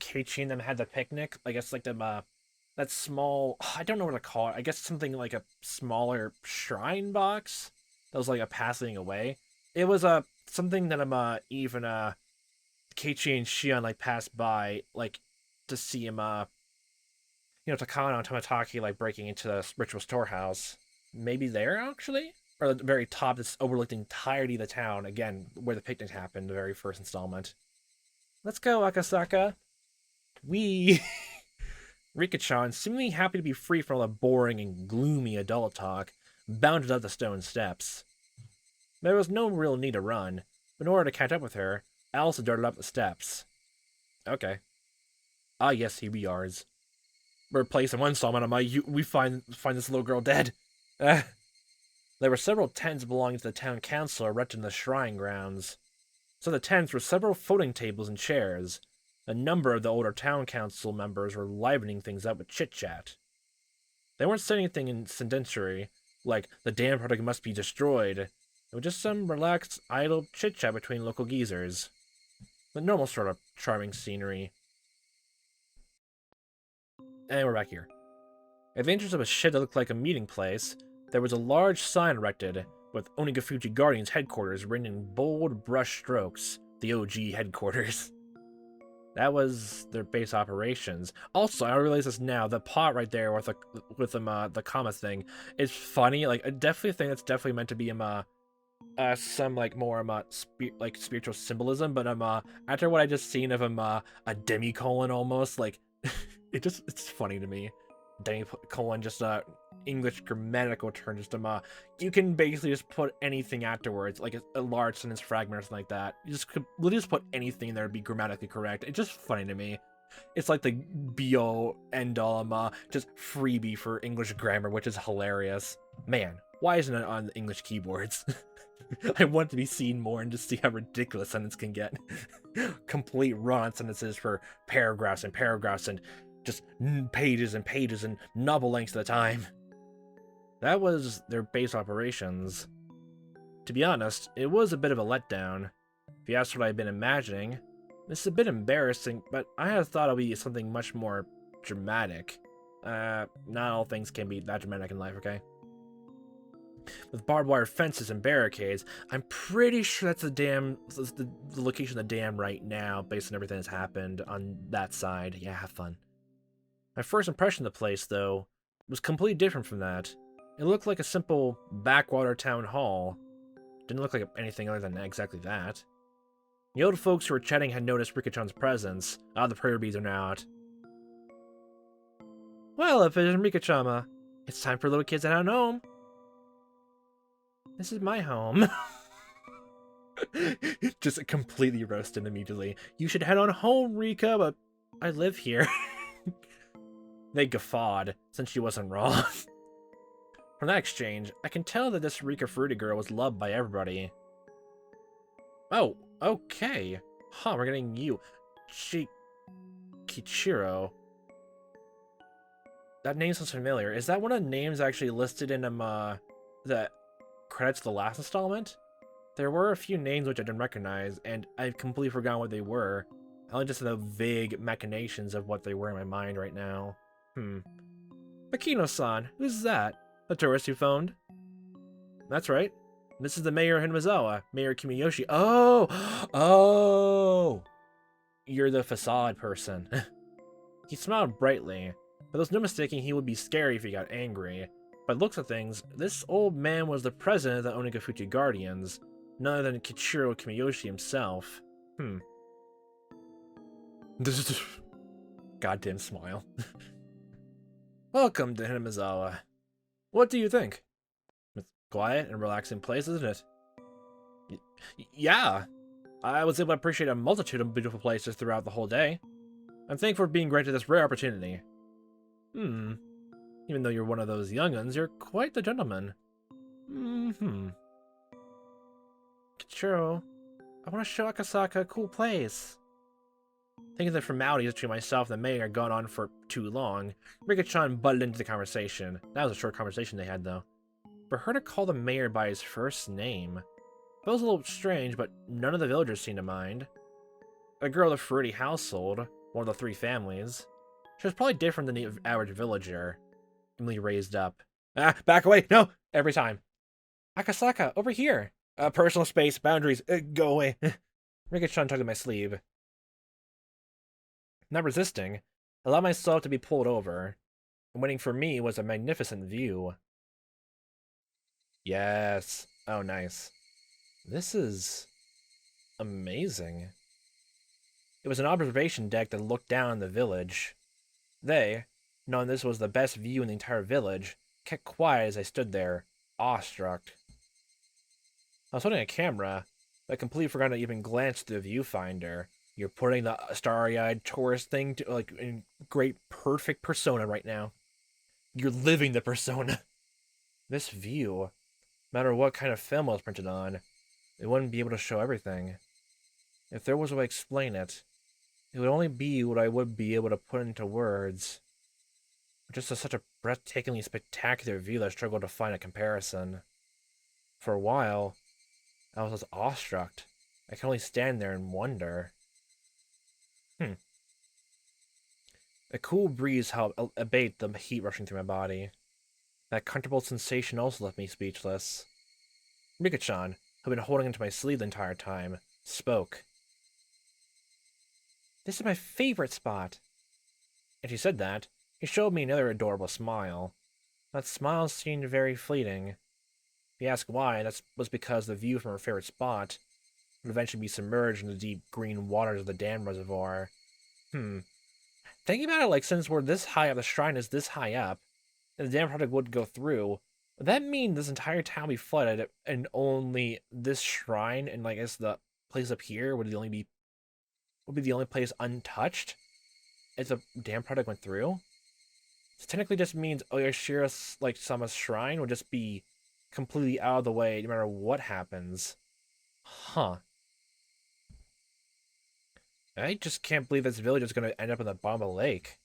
Keiichi and them had the picnic. I guess like them that small I don't know what to call it. I guess something like a smaller shrine box that was like a passing away. It was something that even Keiichi and Shion like passed by like to see him Takano and Tomataki like breaking into the ritual storehouse. Maybe there actually? Or at the very top that's overlooked the entirety of the town, again, where the picnic happened, the very first installment. Let's go, Akasaka. We Rika-chan, seemingly happy to be free from all the boring and gloomy adult talk, bounded up the stone steps. There was no real need to run, but in order to catch up with her, I also darted up the steps. Okay. Ah, yes, here we are. Replacing one installment of we find this little girl dead. There were several tents belonging to the town council erected in the shrine grounds. So the tents were several folding tables and chairs. A number of the older town council members were livening things up with chit-chat. They weren't saying anything incendiary, like the dam project must be destroyed. It was just some relaxed, idle chit-chat between local geezers. The normal sort of charming scenery. And we're back here. At the entrance of a shed that looked like a meeting place, there was a large sign erected, with Onigafuji Guardian's headquarters written in bold brush strokes, the OG headquarters. That was their base operations. Also, I realize this now. The pot right there with the comma thing is funny. Like, I definitely think that's definitely meant to be some like more spiritual symbolism. But after what I just seen of a demicolon almost like, it's funny to me. Demicolon, just English grammatical term, just you can basically just put anything afterwards, like a large sentence fragment or something like that. You just could literally just put anything in there to be grammatically correct. It's just funny to me. It's like the be-all, end-all, just freebie for English grammar, which is hilarious. Man, why isn't it on the English keyboards? I want to be seen more and just see how ridiculous sentence can get. Complete run-on sentences for paragraphs and paragraphs and just pages and pages and novel lengths at a time. That was their base operations. To be honest, it was a bit of a letdown. If you asked what I'd been imagining, this is a bit embarrassing, but I had thought it would be something much more dramatic. Not all things can be that dramatic in life, okay? With barbed wire fences and barricades, I'm pretty sure that's the location of the dam right now, based on everything that's happened on that side. Yeah, have fun. My first impression of the place, though, was completely different from that. It looked like a simple backwater town hall. Didn't look like anything other than exactly that. The old folks who were chatting had noticed Rika-chan's presence. The prayer beads are now out. Well, if it isn't Rika-chan, it's time for little kids at home. This is my home. Just completely roasted immediately. You should head on home, Rika, but I live here. They guffawed, since she wasn't wrong. From that exchange, I can tell that this Rika Fruity girl was loved by everybody. Oh, okay. Huh, we're getting you. Kichiro. That name sounds familiar. Is that one of the names actually listed in the credits of the last installment? There were a few names which I didn't recognize, and I've completely forgotten what they were. I only just have the vague machinations of what they were in my mind right now. Makino-san, who's that? The tourist you phoned? That's right. This is the mayor of Hinamizawa, Mayor Kimiyoshi. Oh! Oh! You're the facade person. He smiled brightly, but there was no mistaking he would be scary if he got angry. By the looks of things, this old man was the president of the Onigafuchi Guardians, none other than Kichiro Kimiyoshi himself. Goddamn smile. Welcome to Hinamizawa. What do you think? It's a quiet and relaxing place, isn't it? Yeah. I was able to appreciate a multitude of beautiful places throughout the whole day. I'm thankful for being granted this rare opportunity. Even though you're one of those young'uns, you're quite the gentleman. Kichiro, I want to show Akasaka a cool place. Thinking the formalities between myself and the mayor had gone on for too long, Rika-chan butted into the conversation. That was a short conversation they had, though. For her to call the mayor by his first name, that was a little strange, but none of the villagers seemed to mind. A girl of a fruity household, one of the 3 families. She was probably different than the average villager. Emily raised up. Ah, back away! No! Every time. Akasaka, over here! Personal space, boundaries, go away. Rika-chan tugged at my sleeve. Not resisting, I allowed myself to be pulled over. And waiting for me was a magnificent view. Yes. Oh, nice. This is amazing. It was an observation deck that looked down on the village. They, knowing this was the best view in the entire village, kept quiet as I stood there, awestruck. I was holding a camera, but I completely forgot to even glance through the viewfinder. You're putting the starry-eyed tourist thing to, like, in great, perfect persona right now. You're living the persona. This view, no matter what kind of film it was printed on, it wouldn't be able to show everything. If there was a way to explain it, it would only be what I would be able to put into words. Just such a breathtakingly spectacular view that I struggled to find a comparison. For a while, I was awestruck. I could only stand there and wonder. A cool breeze helped abate the heat rushing through my body. That comfortable sensation also left me speechless. Rika-chan, who had been holding onto my sleeve the entire time, spoke. This is my favorite spot. And she said that, he showed me another adorable smile. That smile seemed very fleeting. If you ask why, that was because the view from her favorite spot would eventually be submerged in the deep green waters of the dam reservoir. Thinking about it, like, since we're this high up, the shrine is this high up, and the dam project would go through, would that mean this entire town would be flooded, and only this shrine and, like, as the place up here would be the only place untouched as the dam project went through? So technically just means Oyashira's, like, Sama's shrine would just be completely out of the way no matter what happens. Huh. I just can't believe this village is going to end up in the bottom of the lake.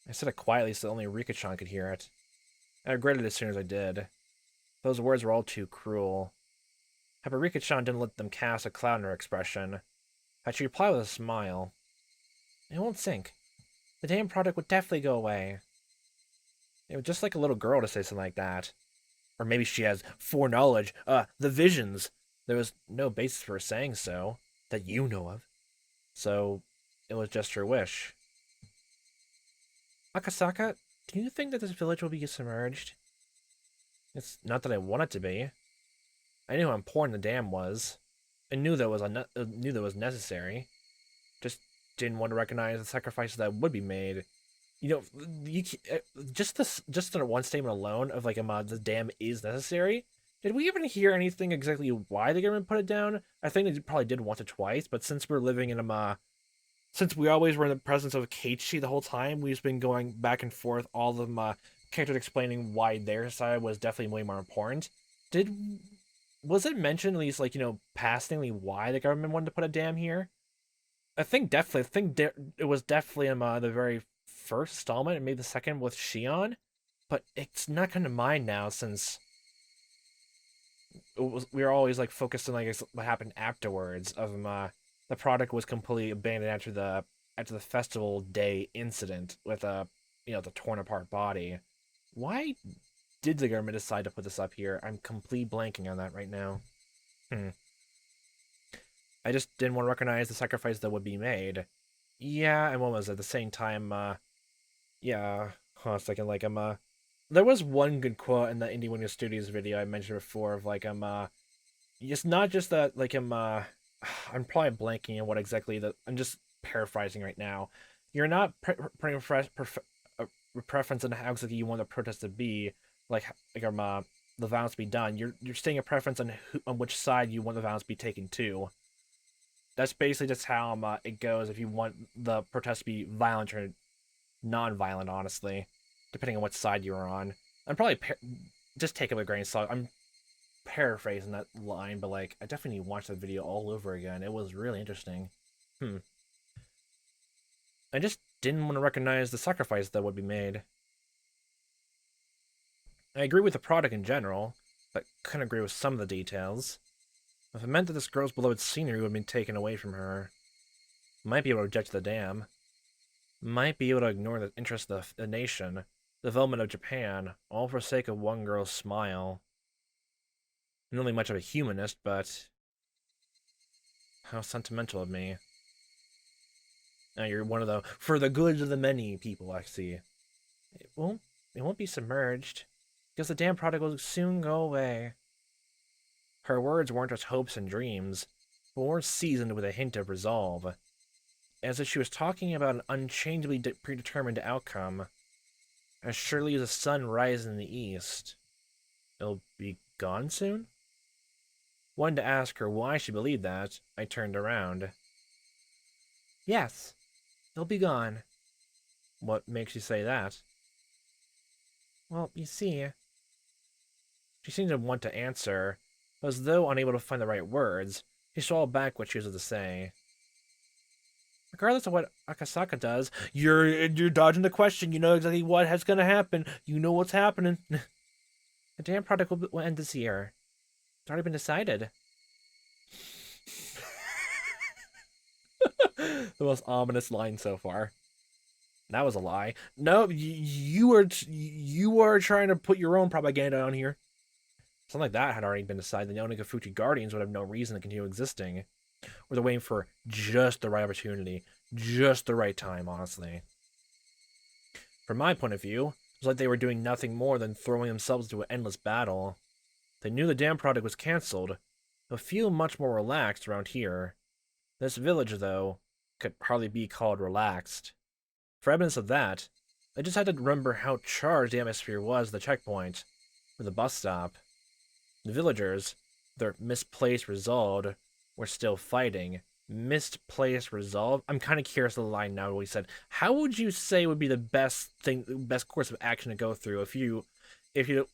I said it quietly so only Rika-chan could hear it. I regretted it as soon as I did. Those words were all too cruel. However, Rika-chan didn't let them cast a cloud in her expression. Had she replied with a smile. It won't sink. The dam project would definitely go away. It was just like a little girl to say something like that. Or maybe she has foreknowledge. The visions. There was no basis for her saying so, that you know of. So, it was just her wish. Akasaka, do you think that this village will be submerged? It's not that I want it to be. I knew how important the dam was. I knew that was necessary. Just didn't want to recognize the sacrifices that would be made. You know, just the one statement alone of, like, the dam is necessary. Did we even hear anything exactly why the government put it down? I think they probably did once or twice, but since we're living in since we always were in the presence of Keiichi the whole time, we've been going back and forth, all of them characters explaining why their side was definitely way more important. Was it mentioned, at least, like, passingly, why the government wanted to put a dam here? I think it was definitely in the very first installment, and maybe the second with Shion, but it's not kind of mine now since we were always, like, focused on, like, what happened afterwards. The product was completely abandoned after the festival day incident with the torn apart body. Why did the government decide to put this up here? I'm completely blanking on that right now. I just didn't want to recognize the sacrifice that would be made. Yeah, and what was it? At the same time, yeah, hold on a second, like, there was one good quote in the Indie Windows Studios video I mentioned before of, like, it's not just that, like, I'm probably blanking on what exactly I'm just paraphrasing right now. You're not putting a preference on how exactly you want the protest to be, like the violence to be done. You're stating a preference on which side you want the violence to be taken to. That's basically just how it goes if you want the protest to be violent or non-violent, honestly, depending on what side you're on. I'm probably just take it with a grain of salt. I'm paraphrasing that line, but, like, I definitely need to watch that video all over again. It was really interesting. I just didn't want to recognize the sacrifice that would be made. I agree with the product in general, but couldn't agree with some of the details. If it meant that this girl's beloved scenery would be taken away from her, Might be able to object to the dam. Might be able to ignore the interest of the nation, development of Japan, all for the sake of one girl's smile. Not really much of a humanist, but how sentimental of me. Now you're one of the for the good of the many people. I see. It won't. It won't be submerged, because the dam product will soon go away. Her words weren't just hopes and dreams, but were seasoned with a hint of resolve, as if she was talking about an unchangeably predetermined outcome. As surely as the sun rises in the east, it'll be gone soon? Wanted to ask her why she believed that, I turned around. Yes, it'll be gone. What makes you say that? Well, you see, she seemed to want to answer, but as though unable to find the right words, she swallowed back what she was to say. Regardless of what Akasaka does, you're dodging the question. You know exactly what has gonna happen. You know what's happening. The damn project will end this year. It's already been decided. The most ominous line so far. That was a lie. No, you are trying to put your own propaganda on here. Something like that had already been decided. The Onikafuchi Guardians would have no reason to continue existing. Or they're waiting for just the right opportunity, just the right time, honestly. From my point of view, it was like they were doing nothing more than throwing themselves into an endless battle. They knew the damn project was cancelled. They'll feel much more relaxed around here. This village, though, could hardly be called relaxed. For evidence of that, I just had to remember how charged the atmosphere was at the checkpoint, or the bus stop. The villagers, their misplaced resolve, were still fighting. Misplaced resolve? I'm kind of curious of the line now what he said. How would you say would be the best course of action to go through if you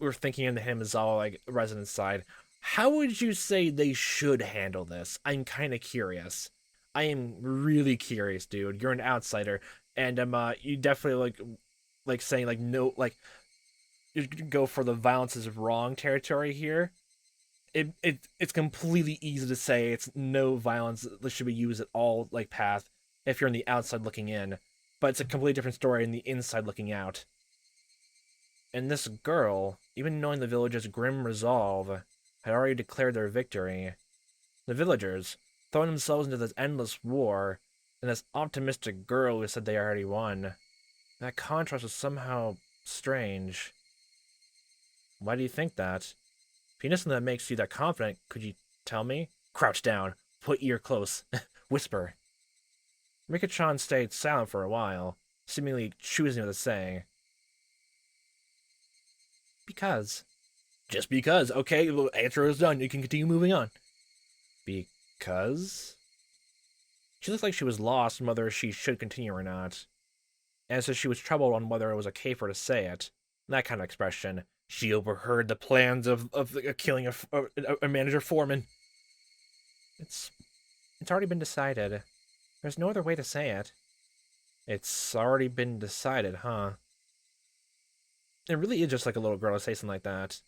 were thinking in the Hinamizawa like resident side? How would you say they should handle this? I'm kind of curious. I am really curious, dude. You're an outsider, and you definitely like saying like no, like you go for the violence is wrong territory here. It's completely easy to say it's no violence that should be used at all like path if you're on the outside looking in, but it's a completely different story in the inside looking out. And this girl, even knowing the village's grim resolve, had already declared their victory. The villagers, throwing themselves into this endless war, and this optimistic girl who said they already won. That contrast was somehow strange. Why do you think that? If you know something that makes you that confident, could you tell me? Crouch down. Put ear close. Whisper. Rika-chan stayed silent for a while, seemingly choosing what to say. Because. Just because. Okay, the answer is done. You can continue moving on. Because? She looked like she was lost on whether she should continue or not. And so she was troubled on whether it was okay for her to say it. That kind of expression. She overheard the plans of killing a manager foreman. It's already been decided. There's no other way to say it. It's already been decided, huh? It really is just like a little girl to say something like that.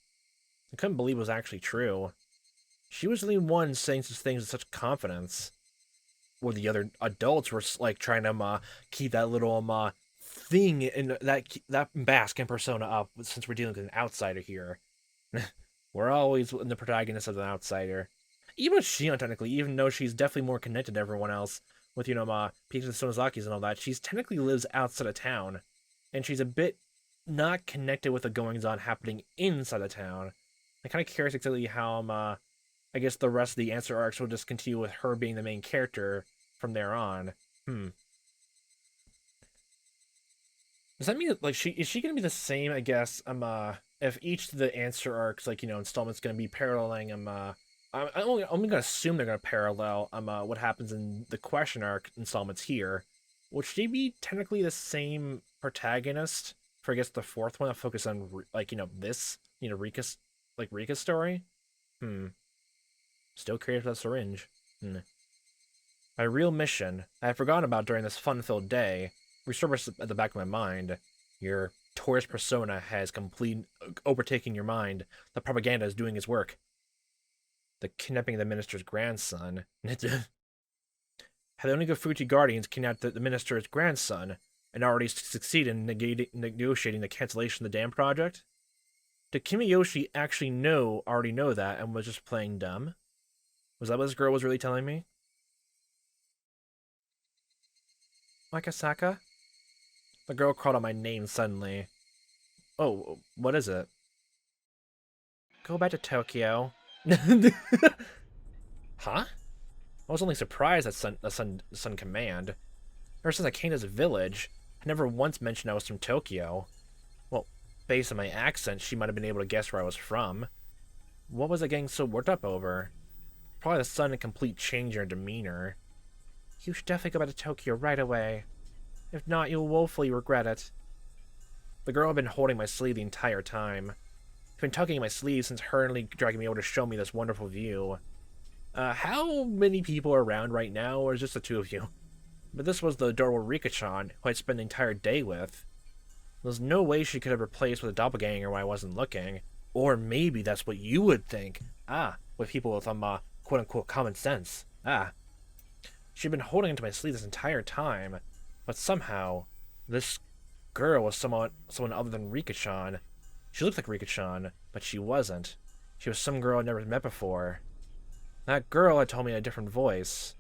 I couldn't believe it was actually true. She was the one saying such things with such confidence. Where the other adults were like trying to keep that little thing in that Basque persona up since we're dealing with an outsider here. We're always in the protagonist of an outsider. Even with Shion, technically, even though she's definitely more connected to everyone else, with, Peach and Sonozakis and all that, she's technically lives outside of town. And she's a bit not connected with the goings-on happening inside the town. I'm kind of curious exactly how, I guess the rest of the answer arcs will just continue with her being the main character from there on. Does that mean that, like, is she gonna be the same, I guess, if each of the answer arcs, like, installments gonna be paralleling, I'm only gonna assume they're gonna parallel, what happens in the question arc installments here. Would she be technically the same protagonist for, I guess, the fourth one that focus on, like, this, Rika's story? Still curious about syringe. My real mission, I had forgotten about during this fun-filled day, resurfaced at the back of my mind. Your tourist persona has complete overtaking your mind. The propaganda is doing its work. The kidnapping of the minister's grandson. Had the Onigafuchi Guardians kidnapped the minister's grandson and already succeeded in negotiating the cancellation of the dam project? Did Kimiyoshi actually already know that and was just playing dumb? Was that what this girl was really telling me? Akasaka? The girl called out my name suddenly. Oh, what is it? Go back to Tokyo. Huh? I was only surprised at Sun Command. Ever since I came to this village, I never once mentioned I was from Tokyo. Well, based on my accent, she might have been able to guess where I was from. What was I getting so worked up over? Probably the sudden complete change in her demeanor. You should definitely go back to Tokyo right away. If not, you'll woefully regret it. The girl had been holding my sleeve the entire time. She'd been tugging at my sleeve since hurriedly dragging me over to show me this wonderful view. How many people are around right now, or is just the two of you? But this was the adorable Rika-chan, who I'd spent the entire day with. There's no way she could have replaced with a doppelganger when I wasn't looking. Or maybe that's what you would think. With people with quote-unquote common sense. She'd been holding onto my sleeve this entire time, but somehow, this girl was someone other than Rika-chan. She looked like Rika-chan, but she wasn't. She was some girl I'd never met before. That girl had told me in a different voice.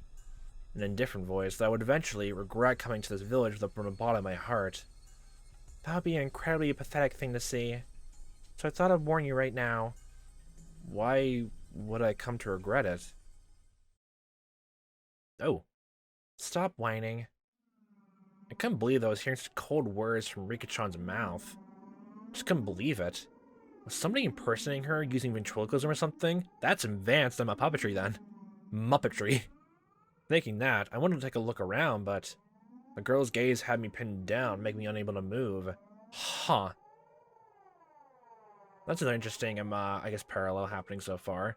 An indifferent voice that I would eventually regret coming to this village from the bottom of my heart. That would be an incredibly pathetic thing to see. So I thought I'd warn you right now. Why would I come to regret it? Oh. Stop whining. I couldn't believe that I was hearing such cold words from Rika-chan's mouth. Just couldn't believe it. Was somebody impersonating her using ventriloquism or something? That's advanced on my puppetry then. Muppetry. Thinking that, I wanted to take a look around, but the girl's gaze had me pinned down, making me unable to move. Huh. That's an interesting, I guess, parallel happening so far.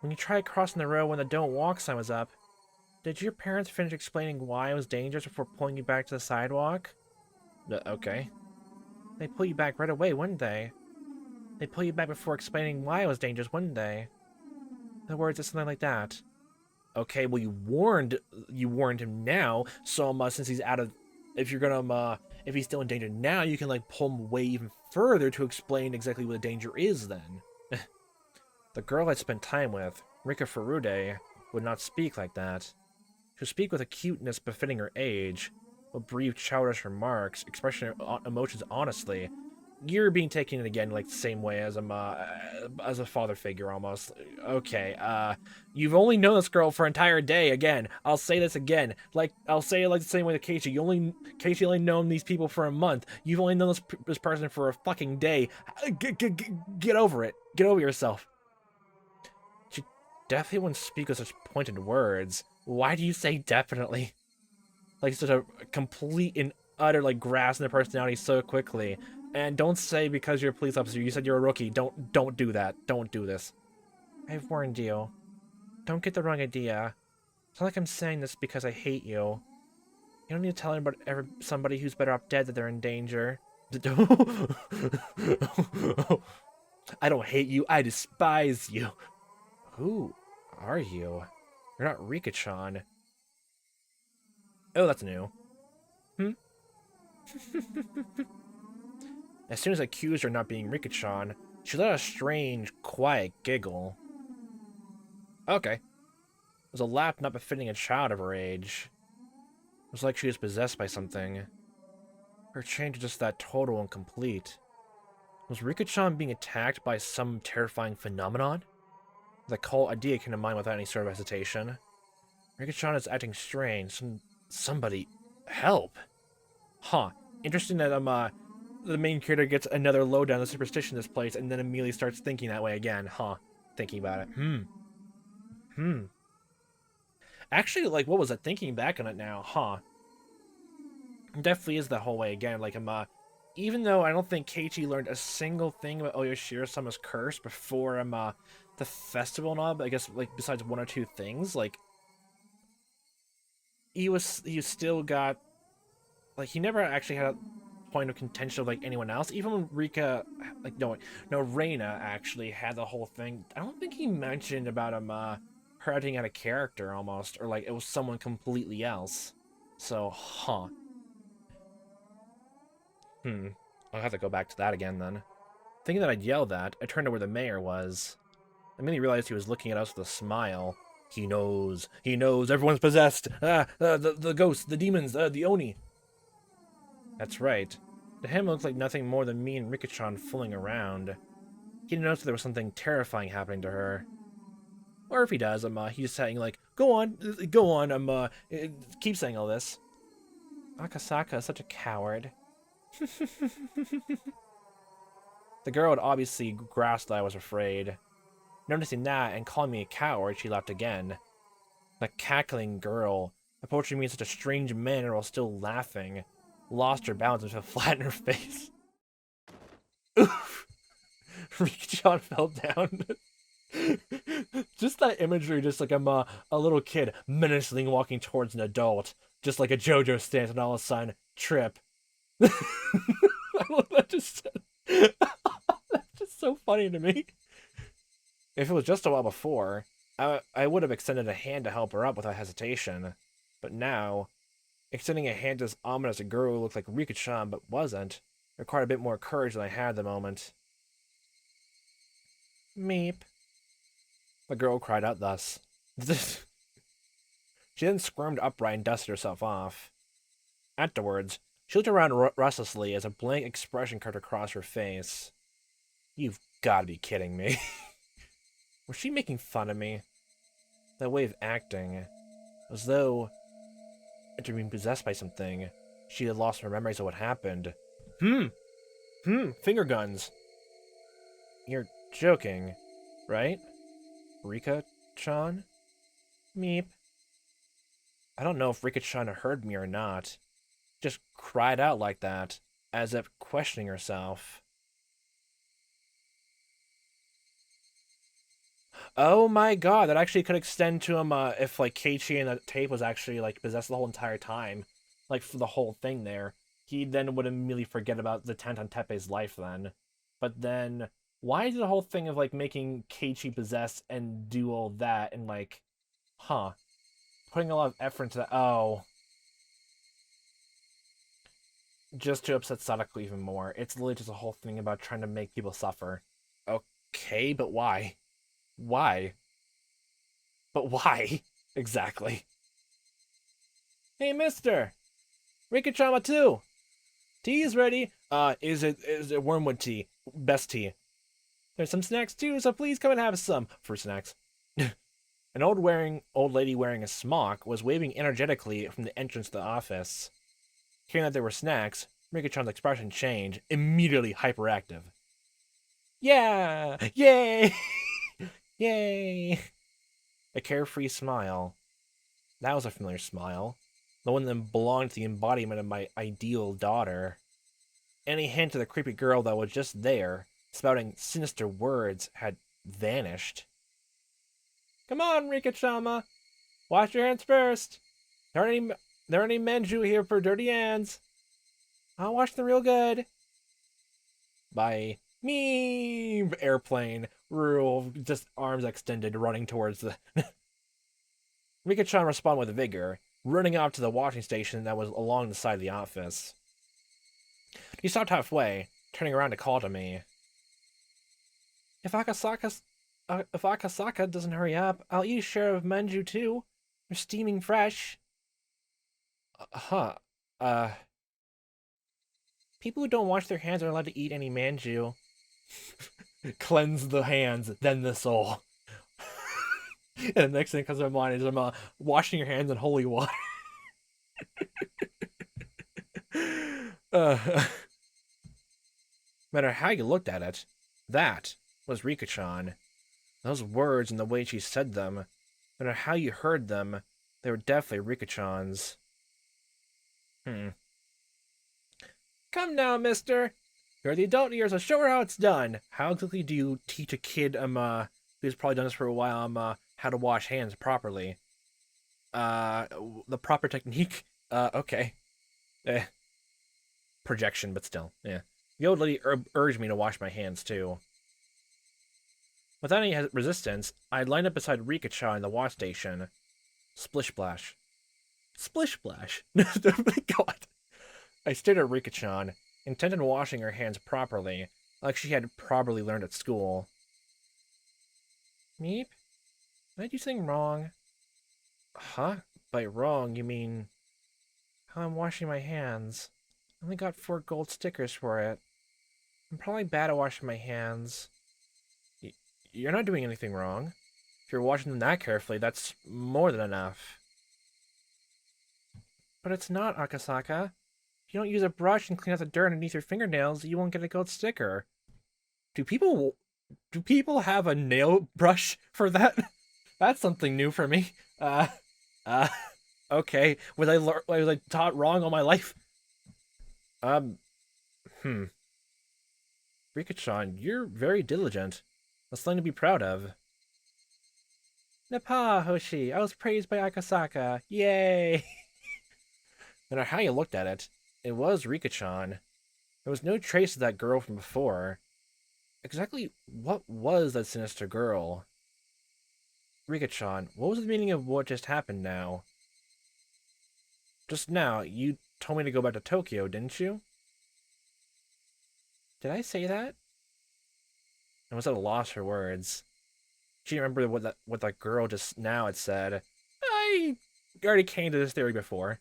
When you tried crossing the road when the don't walk sign was up, did your parents finish explaining why it was dangerous before pulling you back to the sidewalk? Okay. They pull you back right away, wouldn't they? They pull you back before explaining why it was dangerous, wouldn't they? In other words, it's something like that. Okay, well you warned him now, so since he's out of, if he's still in danger now, you can like pull him away even further to explain exactly what the danger is then. The girl I'd spent time with, Rika Furude, would not speak like that. She would speak with a cuteness befitting her age, would breathe childish remarks, expressing her emotions honestly. You're being taken in again like the same way as a father figure almost. Okay, you've only known this girl for an entire day. Again, I'll say this again. Like I'll say it like the same way to Keiichi. Keiichi only known these people for a month. You've only known this person for a fucking day. Get over it. Get over yourself. She definitely wouldn't speak with such pointed words. Why do you say definitely? Like such a complete and utter like grasp in their personality so quickly. And don't say because you're a police officer, you said you're a rookie. Don't do that. Don't do this. I've warned you. Don't get the wrong idea. It's not like I'm saying this because I hate you. You don't need to tell somebody who's better off dead that they're in danger. I don't hate you. I despise you. Who are you? You're not Rika-chan. Oh, that's new. As soon as I accused her of not being Rika-chan, she let out a strange, quiet giggle. Okay. It was a laugh not befitting a child of her age. It was like she was possessed by something. Her change was just that total and complete. Was Rika-chan being attacked by some terrifying phenomenon? The cult idea came to mind without any sort of hesitation. Rika-chan is acting strange. Somebody help. Huh. Interesting that the main character gets another lowdown of superstition in this place and then immediately starts thinking that way again. Huh. Thinking about it. Actually, like, what was I thinking back on it now? Huh. It definitely is that whole way again. Like, even though I don't think Keiichi learned a single thing about Oyoshiro-sama's curse before, the festival and all, but I guess, like, besides one or two things, like, he still got, like, he never actually had a point of contention of like anyone else. Even when Rika, like no, Reina actually had the whole thing. I don't think he mentioned about her acting out of character almost, or like it was someone completely else. So, huh. I'll have to go back to that again then. Thinking that I'd yell that, I turned to where the mayor was. I immediately realized he was looking at us with a smile. He knows, everyone's possessed! The ghosts, the demons, the Oni! That's right. To him, it looked like nothing more than me and Rikichan fooling around. He didn't notice that there was something terrifying happening to her. Or if he does, he's saying like, go on, keep saying all this. Akasaka is such a coward. The girl had obviously grasped that I was afraid. Noticing that and calling me a coward, she laughed again. The cackling girl, approaching me in such a strange manner while still laughing, lost her balance and fell flat in her face. Oof! Rikichan fell down. Just that imagery, just like I'm a little kid menacingly walking towards an adult, just like a JoJo stance, and all of a sudden, trip. I love that just said. That's just so funny to me. If it was just a while before, I would have extended a hand to help her up without hesitation. But now, extending a hand to this ominous girl who looked like Rikichan but wasn't, required a bit more courage than I had at the moment. Meep. The girl cried out thus. She then squirmed upright and dusted herself off. Afterwards, she looked around restlessly as a blank expression crept across her face. You've got to be kidding me. Was she making fun of me? That way of acting, as though, after being possessed by something, she had lost her memories of what happened. Finger guns. You're joking, right? Rika-chan? Meep. I don't know if Rika-chan heard me or not. Just cried out like that, as if questioning herself. Oh my god, that actually could extend to him if like Keiichi and the tape was actually like possessed the whole entire time. Like for the whole thing there. He then would immediately forget about the Tantan Tepe's life then. But then why did the whole thing of like making Keiichi possessed and do all that and like putting a lot of effort into that? Oh. Just to upset Sadako even more. It's literally just a whole thing about trying to make people suffer. Okay, but why? Why? But why? Exactly. Hey, mister! Rikachama too! Tea is ready. Is it wormwood tea? Best tea. There's some snacks too, so please come and have some. Fruit snacks. An old lady wearing a smock was waving energetically from the entrance to the office. Hearing that there were snacks, Rikachan's expression changed, immediately hyperactive. Yeah! Yay! Yay! A carefree smile. That was a familiar smile. The one that belonged to the embodiment of my ideal daughter. Any hint of the creepy girl that was just there, spouting sinister words, had vanished. Come on, Rika-chama! Wash your hands first! There aren't any manju here for dirty hands. I'll wash them real good. By me, airplane, rule, just arms extended, running towards the... Rika-chan responded with vigor, running off to the washing station that was along the side of the office. He stopped halfway, turning around to call to me. If Akasaka doesn't hurry up, I'll eat a share of manju too. They're steaming fresh. People who don't wash their hands are allowed to eat any manju. Cleanse the hands, then the soul. And the next thing that comes to my mind is I'm washing your hands in holy water. Matter how you looked at it, that was Rika-chan. Those words and the way she said them, no matter how you heard them, they were definitely Rika-chan's. Come now, mister. You're the adult here, so show her how it's done. How exactly do you teach a kid, who's probably done this for a while, how to wash hands properly? The proper technique? Okay. Projection, but still, yeah. The old lady urged me to wash my hands, too. Without any resistance, I lined up beside Rika-chan in the wash station. Splish splash. Splish splash. Oh my god. I stared at Rika-chan, intent on washing her hands properly, like she had probably learned at school. Meep? Did I do something wrong? Huh? By wrong, you mean how I'm washing my hands. I only got 4 gold stickers for it. I'm probably bad at washing my hands. You're not doing anything wrong. If you're washing them that carefully, that's more than enough. But it's not, Akasaka. If you don't use a brush and clean out the dirt underneath your fingernails, you won't get a gold sticker. Do people have a nail brush for that? That's something new for me. Uh, okay. Was I taught wrong all my life? Um, hmm. Rika-chan, you're very diligent. That's something to be proud of. Napa, Hoshi, I was praised by Akasaka. Yay! No matter how you looked at it, it was Rika-chan. There was no trace of that girl from before. Exactly what was that sinister girl? Rika-chan, what was the meaning of what just happened now? Just now, you told me to go back to Tokyo, didn't you? Did I say that? I was at a loss for words. She remembered what that girl just now had said. I already came to this theory before.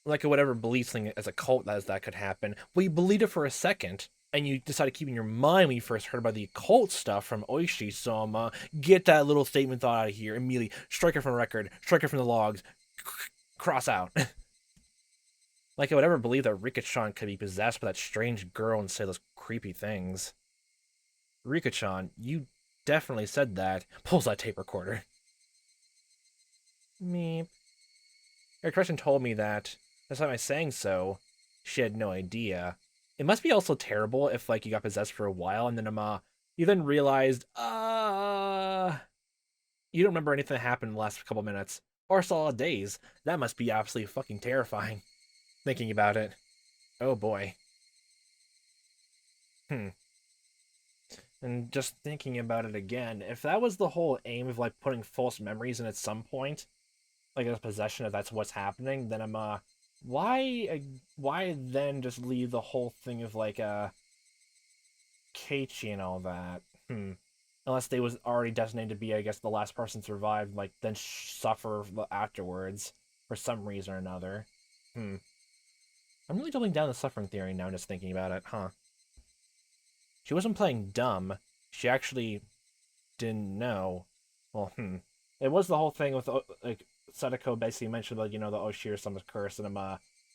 Like whatever belief thing as a cult that could happen. Well, you believed it for a second, and you decided to keep in your mind when you first heard about the occult stuff from Oishi. So, get that little statement thought out of here immediately. Strike it from record. Strike it from the logs. Cross out. Like I would ever believe that Rika-chan could be possessed by that strange girl and say those creepy things. Rika-chan, you definitely said that. Pulls that tape recorder. Meep. Her expression told me that, despite my saying so, she had no idea. It must be also terrible if, like, you got possessed for a while and then, you then realized, you don't remember anything that happened in the last couple minutes. Or solid days. That must be absolutely fucking terrifying. Thinking about it. Oh boy. And just thinking about it again, if that was the whole aim of, like, putting false memories in at some point, like a possession, if that's what's happening, then why then just leave the whole thing of, like, Keiichi and all that? Unless they was already designated to be, I guess, the last person survived, like, then suffer afterwards for some reason or another. I'm really doubling down the suffering theory now, just thinking about it, huh? She wasn't playing dumb. She actually didn't know. Well, It was the whole thing with, like, Sadako basically mentioned, like, the Oshir summon's curse, and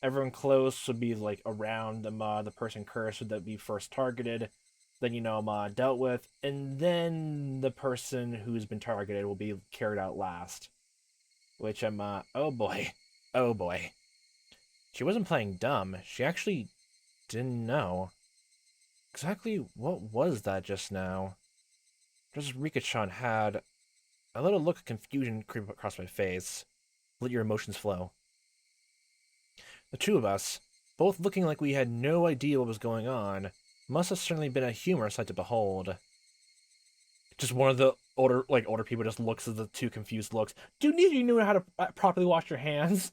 everyone close would be, like, around the person cursed would be first targeted, then, dealt with, and then the person who's been targeted will be carried out last. Which oh boy. Oh boy. She wasn't playing dumb. She actually didn't know. Exactly what was that just now? Just Rika-chan had a little look of confusion creep across my face. Let your emotions flow. The two of us, both looking like we had no idea what was going on, must have certainly been a humorous sight to behold. Just one of the older people just looks at the two confused looks. Do neither of you know how to properly wash your hands?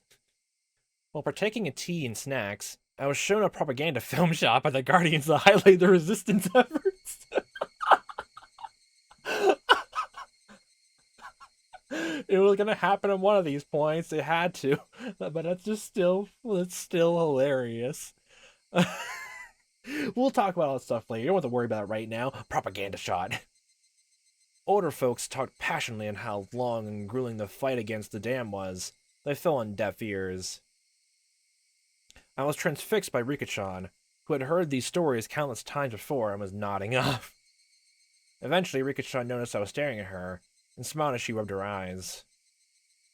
While partaking of tea and snacks, I was shown a propaganda film shot by the Guardians to highlight the resistance efforts. It was gonna happen at one of these points. It had to, but it's still hilarious. We'll talk about all that stuff later. You don't have to worry about it right now. Propaganda shot. Older folks talked passionately on how long and grueling the fight against the dam was. They fell on deaf ears. I was transfixed by Rika-chan, who had heard these stories countless times before and was nodding off. Eventually, Rika-chan noticed I was staring at her, and smiled as she rubbed her eyes.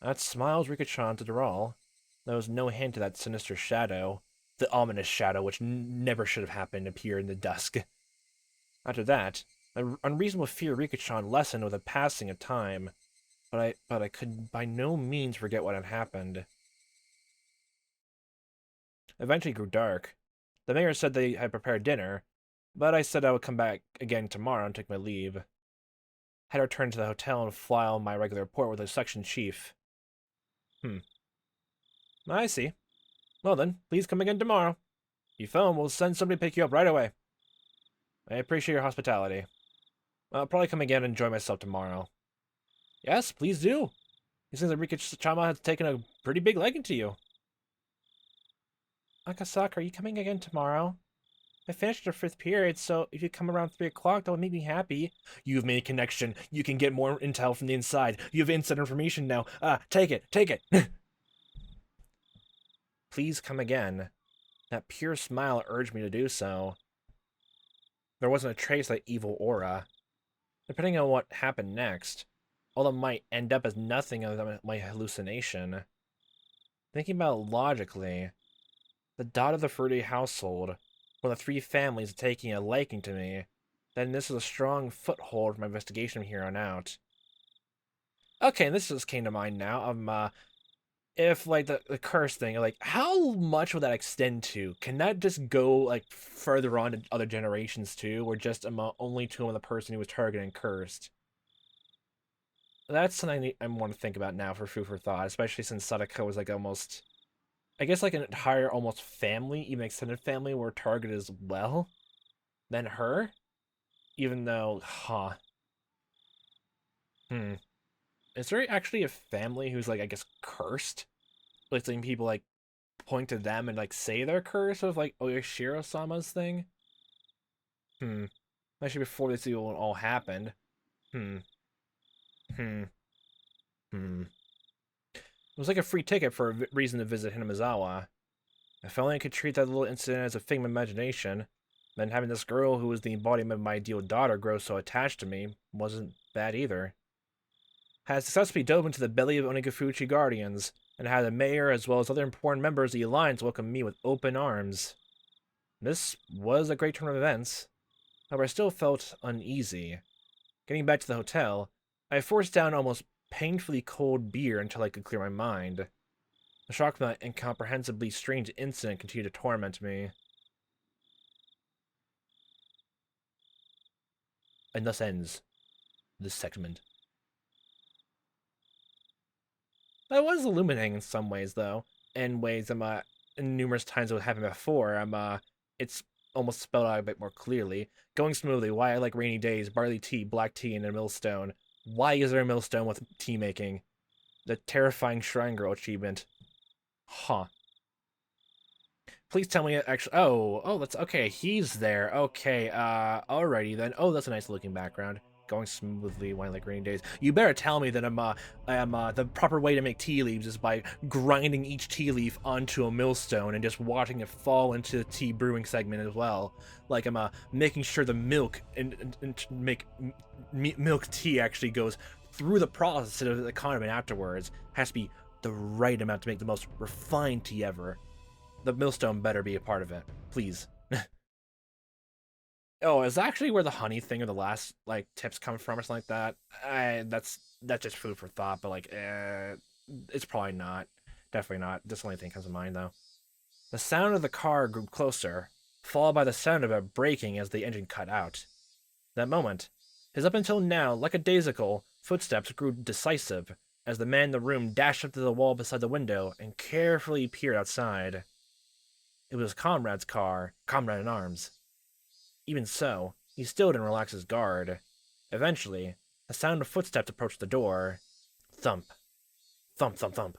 That smile was Rika-chan's after all. There was no hint of that sinister shadow, the ominous shadow which never should have happened, appear in the dusk. After that, my unreasonable fear of Rika-chan lessened with the passing of time, but I could by no means forget what had happened. Eventually it grew dark. The mayor said they had prepared dinner, but I said I would come back again tomorrow and take my leave. Had to return to the hotel and file my regular report with the section chief. I see. Well then, please come again tomorrow. If you phone, we'll send somebody to pick you up right away. I appreciate your hospitality. I'll probably come again and enjoy myself tomorrow. Yes, please do. It seems like Rika-chama has taken a pretty big liking to you. Akasaka, are you coming again tomorrow? I finished our 5th period, so if you come around 3 o'clock, that would make me happy. You've made a connection. You can get more intel from the inside. You have inside information now. Take it. Please come again. That pure smile urged me to do so. There wasn't a trace of that evil aura. Depending on what happened next, all that might end up as nothing other than my hallucination. Thinking about it logically, the daughter of the Fruity household, one of the 3 families taking a liking to me, then this is a strong foothold for my investigation from here on out. Okay, and this just came to mind now. If, like, the curse thing, like, how much would that extend to? Can that just go, like, further on to other generations, too? Or just only to the person who was targeted and cursed? That's something I want to think about now for food for thought, especially since Sadako was, like, almost... I guess, like, an entire, almost family, even extended family, were targeted as well than her? Even though, Is there actually a family who's, like, I guess, cursed? Like, seeing people, like, point to them and, like, say they're cursed with, like, Oyashiro-sama's thing? Actually, before this all happened. Hmm. It was like a free ticket for a reason to visit Hinamizawa. If only I could treat that little incident as a figment of imagination, then having this girl who was the embodiment of my ideal daughter grow so attached to me wasn't bad either. Had successfully dove into the belly of Onigafuchi Guardians, and had the mayor as well as other important members of the Alliance welcome me with open arms. This was a great turn of events. However, I still felt uneasy. Getting back to the hotel, I forced down almost painfully cold beer until I could clear my mind. The shock of that incomprehensibly strange incident continued to torment me. And thus ends this segment. That was illuminating in some ways, though. In ways, in numerous times it happened before, it's almost spelled out a bit more clearly. Going smoothly, why I like rainy days, barley tea, black tea, and a millstone. Why is there a millstone with tea making? The terrifying Shrine Girl achievement. Please tell me it actually. Oh, that's okay. He's there. Okay. Alrighty then. Oh, that's a nice looking background. Going smoothly, why like rainy days. You better tell me that the proper way to make tea leaves is by grinding each tea leaf onto a millstone and just watching it fall into the tea brewing segment as well. Like I'm making sure the milk and make milk tea actually goes through the process of the condiment afterwards. Has to be the right amount to make the most refined tea ever. The millstone better be a part of it, please. Oh, is that actually where the honey thing or the last like tips come from or something like that? That's just food for thought, but like, it's probably not. Definitely not. This only thing comes to mind though. The sound of the car grew closer, followed by the sound of it braking as the engine cut out. That moment, his up until now lackadaisical footsteps grew decisive as the man in the room dashed up to the wall beside the window and carefully peered outside. It was his comrade's car, comrade in arms. Even so, he still didn't relax his guard. Eventually, a sound of footsteps approached the door. Thump. Thump, thump, thump.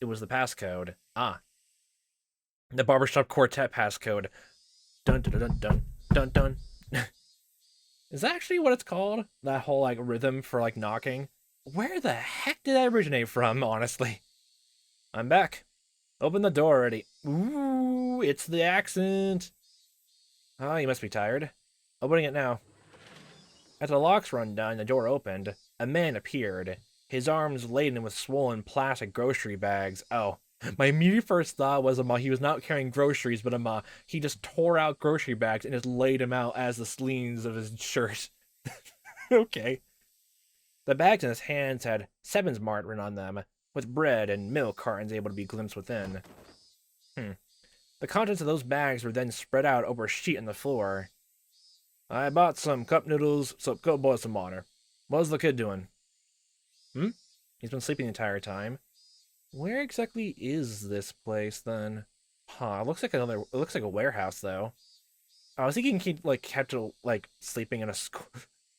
It was the passcode. The barbershop quartet passcode. Dun dun dun dun dun dun. Is that actually what it's called? That whole like rhythm for like knocking? Where the heck did that originate from, honestly? I'm back. Open the door already. Ooh, it's the accent. Oh, you must be tired. Opening it now. As the locks were undone and the door opened, a man appeared, his arms laden with swollen plastic grocery bags. Oh, my immediate first thought was he was not carrying groceries, but he just tore out grocery bags and just laid them out as the sleeves of his shirt. Okay. The bags in his hands had Seven's Mart written on them, with bread and milk cartons able to be glimpsed within. The contents of those bags were then spread out over a sheet on the floor. I bought some cup noodles, so go boil some water. What's the kid doing? Hmm? He's been sleeping the entire time. Where exactly is this place, then? Huh, it looks like a warehouse, though. I was thinking he, like, kept, like, sleeping in a school.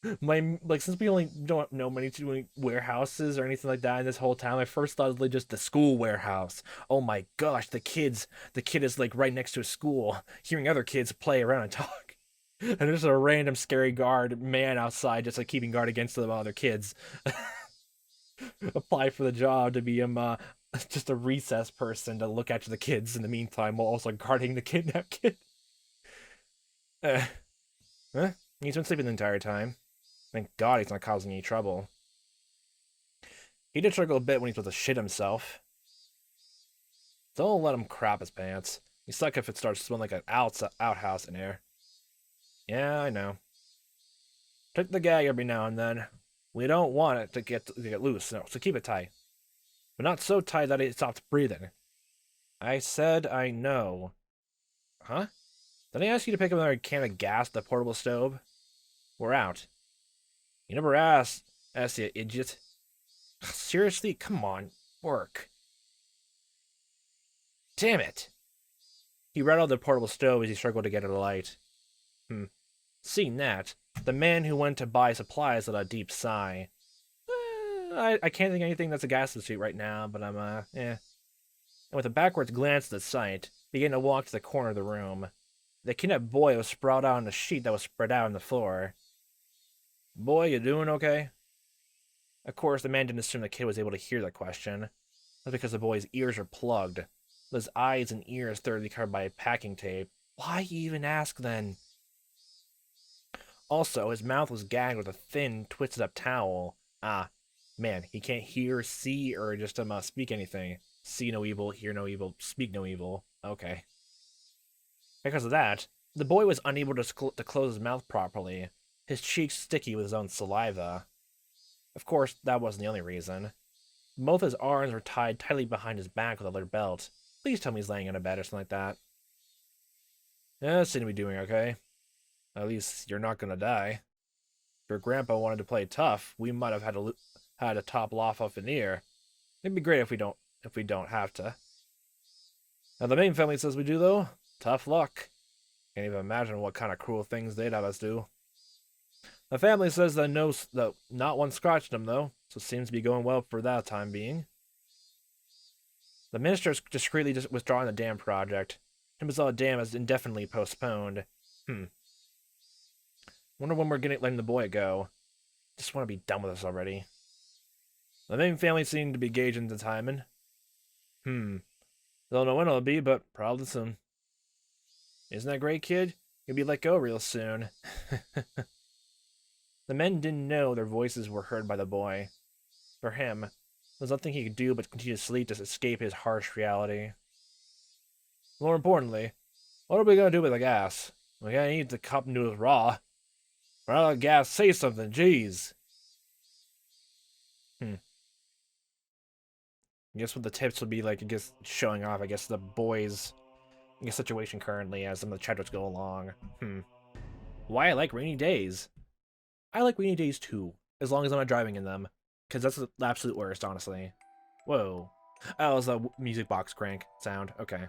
Since we only don't know many too many warehouses or anything like that in this whole town, my first thought was like just the school warehouse. Oh my gosh, the kid is like right next to a school, hearing other kids play around and talk. And there's a random scary guard man outside just like keeping guard against the other kids. Apply for the job to be just a recess person to look after the kids in the meantime while also guarding the kidnapped kid. Uh, huh? He's been sleeping the entire time. Thank God he's not causing any trouble. He did struggle a bit when he was to shit himself. Don't let him crap his pants. You suck if it starts smelling like an outhouse in here. Yeah, I know. Take the gag every now and then. We don't want it to get loose, no, so keep it tight. But not so tight that it stops breathing. I said I know. Huh? Did I ask you to pick up another can of gas at the portable stove? We're out. You never asked, you idiot. Seriously? Come on. Work. Damn it. He rattled the portable stove as he struggled to get it alight. Seeing that, the man who went to buy supplies let a deep sigh. I can't think of anything that's a gas substitute right now, but I'm, And with a backwards glance at the sight, began to walk to the corner of the room. The kidnapped boy was sprawled out on a sheet that was spread out on the floor. Boy, you doing okay? Of course, the man didn't assume the kid was able to hear the question. That's because the boy's ears are plugged. His eyes and ears thoroughly covered by packing tape. Why even ask then? Also, his mouth was gagged with a thin, twisted-up towel. Ah, man, he can't hear, see, or just speak anything. See no evil, hear no evil, speak no evil. Okay. Because of that, the boy was unable to close his mouth properly, his cheeks sticky with his own saliva. Of course, that wasn't the only reason. Both his arms were tied tightly behind his back with a leather belt. Please tell me he's laying in a bed or something like that. Yeah, seem to be doing okay. At least you're not gonna die. If your grandpa wanted to play tough, we might have had to topple off a veneer. It'd be great if we don't have to. Now the main family says we do though. Tough luck. Can't even imagine what kind of cruel things they'd have us do. The family says that not one scratched them though, so it seems to be going well for that time being. The minister is discreetly withdrawing the dam project. Hinamizawa Dam is indefinitely postponed. Wonder when we're letting the boy go. Just want to be done with this already. The main family seem to be gauging the timing. Don't know when it'll be, but probably soon. Isn't that great, kid? You'll be let go real soon. The men didn't know their voices were heard by the boy. For him, there was nothing he could do but continue to sleep to escape his harsh reality. More importantly, what are we gonna do with the gas? We gotta eat the cup noodles raw. We're out of gas, say something, jeez. I guess what the tips would be like, I guess, showing off, I guess, the boys' situation currently as some of the chapters go along. Why I like rainy days? I like rainy days too, as long as I'm not driving in them. Because that's the absolute worst, honestly. Whoa. Oh, it was a music box crank sound. Okay.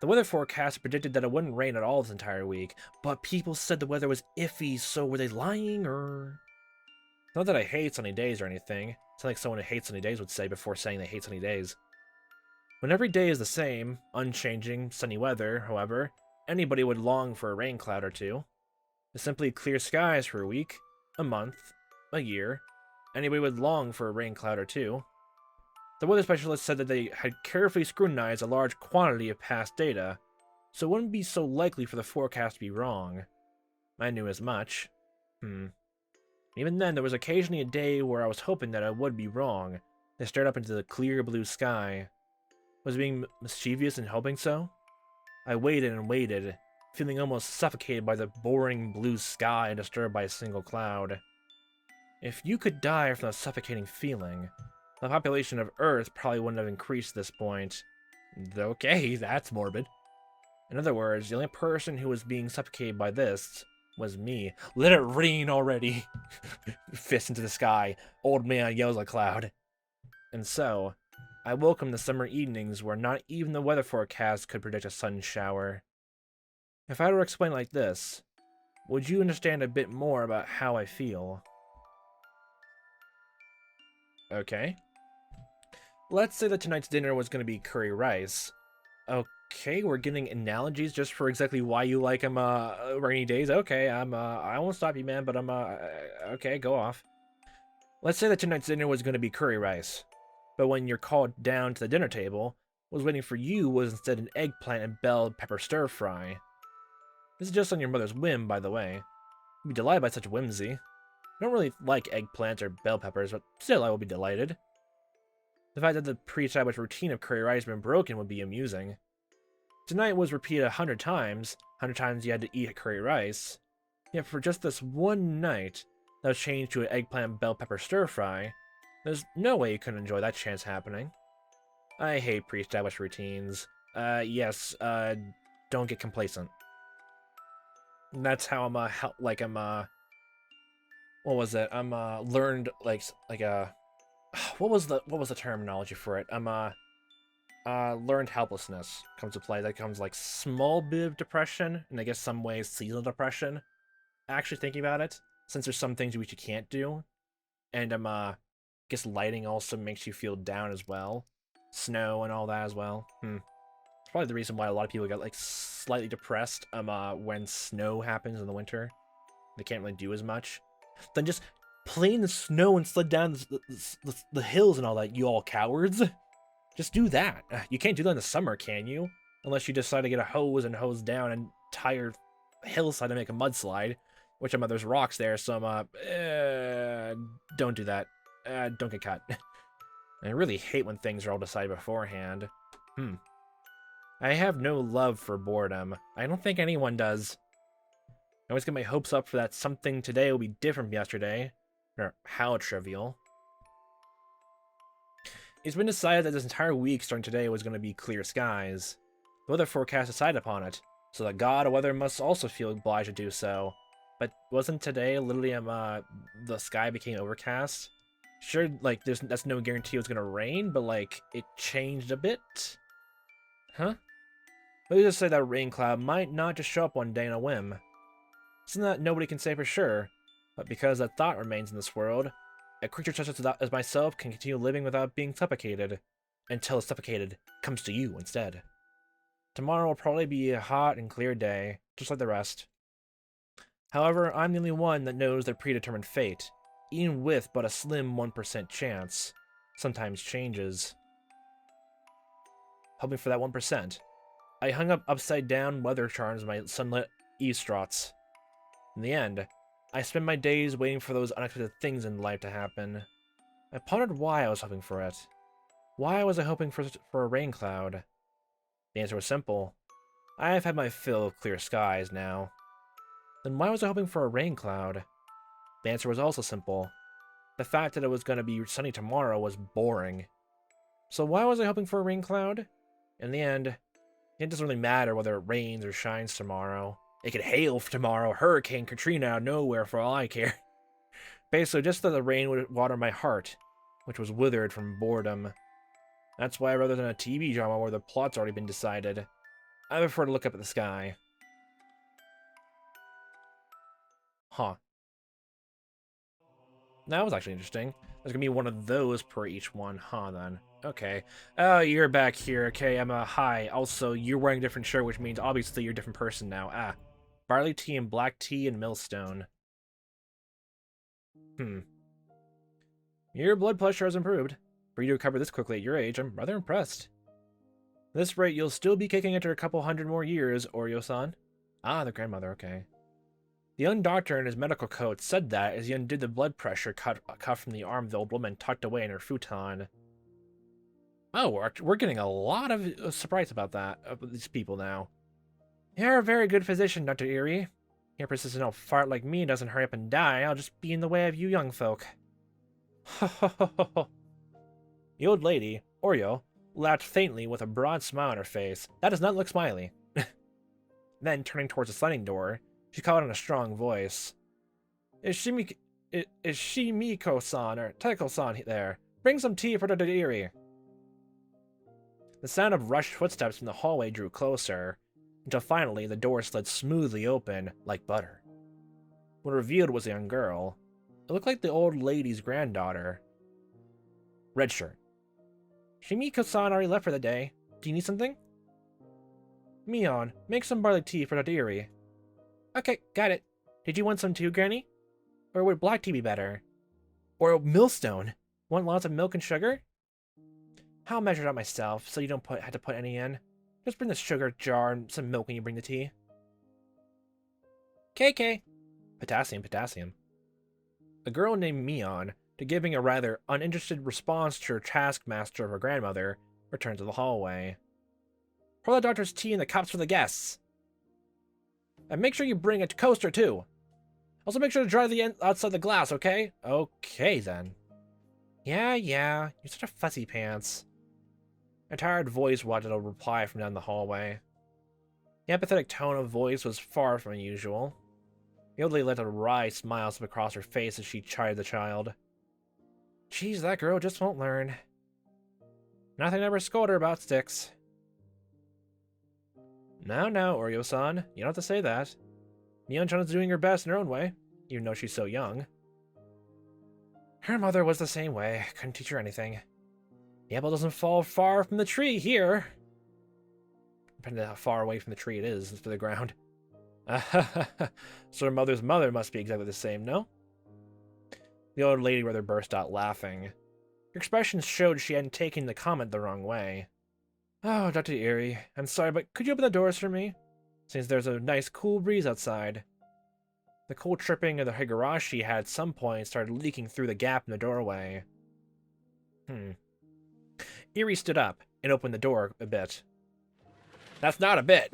The weather forecast predicted that it wouldn't rain at all this entire week, but people said the weather was iffy, so were they lying, or... Not that I hate sunny days or anything. It's like someone who hates sunny days would say before saying they hate sunny days. When every day is the same, unchanging, sunny weather, however, anybody would long for a rain cloud or two. With simply clear skies for a week, a month, a year, anybody would long for a rain cloud or two. The weather specialist said that they had carefully scrutinized a large quantity of past data, so it wouldn't be so likely for the forecast to be wrong. I knew as much. Even then, there was occasionally a day where I was hoping that I would be wrong. I stared up into the clear blue sky. Was I being mischievous in hoping so? I waited and waited, feeling almost suffocated by the boring blue sky undisturbed by a single cloud. If you could die from that suffocating feeling, the population of Earth probably wouldn't have increased at this point. Okay, that's morbid. In other words, the only person who was being suffocated by this was me. Let it rain already! Fist into the sky. Old man yells at cloud. And so, I welcome the summer evenings where not even the weather forecast could predict a sun shower. If I were to explain like this, would you understand a bit more about how I feel? Okay. Let's say that tonight's dinner was going to be curry rice. Okay, we're getting analogies just for exactly why you like rainy days. Okay, I won't stop you, man, but okay, go off. Let's say that tonight's dinner was going to be curry rice, but when you're called down to the dinner table, what was waiting for you was instead an eggplant and bell pepper stir fry. This is just on your mother's whim, by the way. You'd be delighted by such whimsy. I don't really like eggplants or bell peppers, but still I will be delighted. The fact that the pre-established routine of curry rice had been broken would be amusing. Tonight was repeated 100 times. 100 times you had to eat curry rice. Yet for just this one night, that was changed to an eggplant bell pepper stir fry. There's no way you couldn't enjoy that chance happening. I hate pre-established routines. Yes, don't get complacent. And that's how I'm, what was it? I'm, learned, what was the terminology for it? Learned helplessness comes to play. That comes like small bit of depression, and I guess some ways seasonal depression. Actually thinking about it, since there's some things which you can't do, and guess lighting also makes you feel down as well. Snow and all that as well. It's probably the reason why a lot of people get like slightly depressed when snow happens in the winter. They can't really do as much. Then just play in the snow and slid down the hills and all that, you all cowards. Just do that. You can't do that in the summer, can you? Unless you decide to get a hose and hose down an entire hillside to make a mudslide. Which there's rocks there, so don't do that. Don't get cut. I really hate when things are all decided beforehand. I have no love for boredom. I don't think anyone does. I always get my hopes up for that something today will be different from yesterday. Or how trivial. It's been decided that this entire week starting today was going to be clear skies. The weather forecast decided upon it, so that God of weather must also feel obliged to do so. But wasn't today literally the sky became overcast? Sure, like that's no guarantee it was gonna rain, but like it changed a bit. Huh? Let's just say that rain cloud might not just show up one day in a whim. Something that nobody can say for sure, but because that thought remains in this world, a creature such as myself can continue living without being suffocated, until suffocated comes to you instead. Tomorrow will probably be a hot and clear day, just like the rest. However, I'm the only one that knows their predetermined fate, even with but a slim 1% chance. Sometimes changes. Hoping for that 1%. I hung up upside-down weather charms in my sunlit eavesdrops. In the end, I spent my days waiting for those unexpected things in life to happen. I pondered why I was hoping for it. Why was I hoping for a rain cloud? The answer was simple. I have had my fill of clear skies now. Then why was I hoping for a rain cloud? The answer was also simple. The fact that it was going to be sunny tomorrow was boring. So why was I hoping for a rain cloud? In the end, it doesn't really matter whether it rains or shines tomorrow. It could hail tomorrow, Hurricane Katrina out of nowhere for all I care. Basically, just that the rain would water my heart, which was withered from boredom. That's why rather than a TV drama where the plot's already been decided, I prefer to look up at the sky. Huh. That was actually interesting. There's gonna be one of those per each one, huh, then. Okay. Oh, you're back here. Okay, hi. Also, you're wearing a different shirt, which means obviously you're a different person now. Barley tea and black tea and millstone. Your blood pressure has improved. For you to recover this quickly at your age, I'm rather impressed. At this rate, you'll still be kicking after a couple hundred more years, Oryo-san. The grandmother, okay. The young doctor in his medical coat said that as he undid the blood pressure cut from the arm of the old woman tucked away in her futon. Oh, we're getting a lot of surprise about that, of these people now. You're a very good physician, Dr. Erie. Your persistent old fart like me doesn't hurry up and die, I'll just be in the way of you young folk. The old lady, Oryo, laughed faintly with a broad smile on her face. That does not look smiley. Then, turning towards the sliding door, She called in a strong voice. Is Shimiko-san or Taiko-san there? Bring some tea for the Dodiri. The sound of rushed footsteps from the hallway drew closer, until finally the door slid smoothly open, like butter. What revealed was a young girl. It looked like the old lady's granddaughter. Red shirt. Shimiko-san already left for the day. Do you need something? Mion, make some barley tea for Dodiri. Okay, got it. Did you want some too, Granny? Or would black tea be better? Or millstone? Want lots of milk and sugar? I'll measure it out myself, so you don't have to put any in. Just bring the sugar jar and some milk when you bring the tea. KK. Potassium. A girl named Mion, to giving a rather uninterested response to her taskmaster of her grandmother, returned to the hallway. Pour the doctor's tea in the cups for the guests. And make sure you bring a coaster, too. Also make sure to dry the end outside the glass, okay? Okay, then. Yeah, you're such a fussy pants. A tired voice wanted a reply from down the hallway. The apathetic tone of voice was far from unusual. The old lady let a wry smile slip across her face as she chided the child. Geez, that girl just won't learn. Nothing ever scolded her about sticks. No, Oreo-san, you don't have to say that. Mion-chan's doing her best in her own way, even though she's so young. Her mother was the same way, couldn't teach her anything. The apple doesn't fall far from the tree here. Depending on how far away from the tree it is to the ground. So her mother's mother must be exactly the same, no? The old lady rather burst out laughing. Her expression showed she hadn't taken the comment the wrong way. Oh, Dr. Erie, I'm sorry, but could you open the doors for me? Since there's a nice cool breeze outside. The cold tripping of the Higurashi had at some point started leaking through the gap in the doorway. Erie stood up and opened the door a bit. That's not a bit.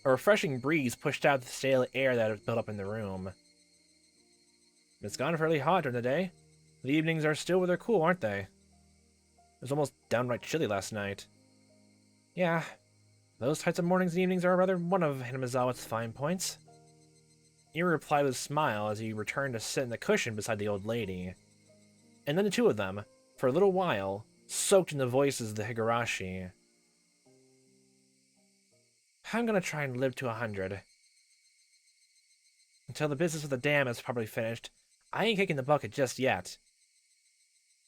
A refreshing breeze pushed out the stale air that had built up in the room. It's gotten fairly hot during the day. The evenings are still where they're cool, aren't they? It was almost downright chilly last night. Yeah, those types of mornings and evenings are rather one of Hinamizawa's fine points. Erie replied with a smile as he returned to sit in the cushion beside the old lady. And then the two of them, for a little while, soaked in the voices of the Higurashi. I'm gonna try and live to 100. Until the business with the dam is probably finished, I ain't kicking the bucket just yet.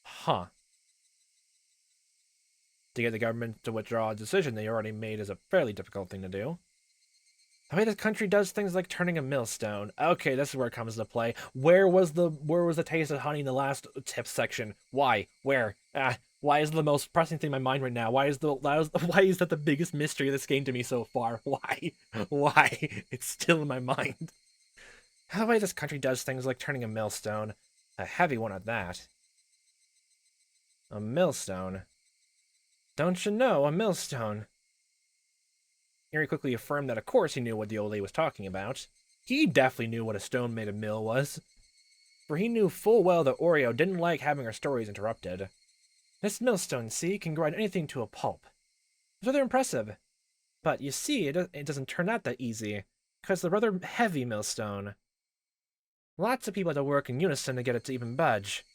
Huh. To get the government to withdraw a decision they already made is a fairly difficult thing to do. The way this country does things like turning a millstone. Okay, this is where it comes into play. Where was the taste of honey in the last tips section? Why? Where? Why is the most pressing thing in my mind right now? Why is that the biggest mystery of this game to me so far? Why? Why? It's still in my mind. The way this country does things like turning a millstone. A heavy one at that. A millstone. Don't you know, a millstone? Erie quickly affirmed that of course he knew what the old lady was talking about. He definitely knew what a stone made of mill was. For he knew full well that Oreo didn't like having her stories interrupted. This millstone, see, can grind anything to a pulp. It's rather impressive. But, you see, it doesn't turn out that easy, because it's a rather heavy millstone. Lots of people have to work in unison to get it to even budge.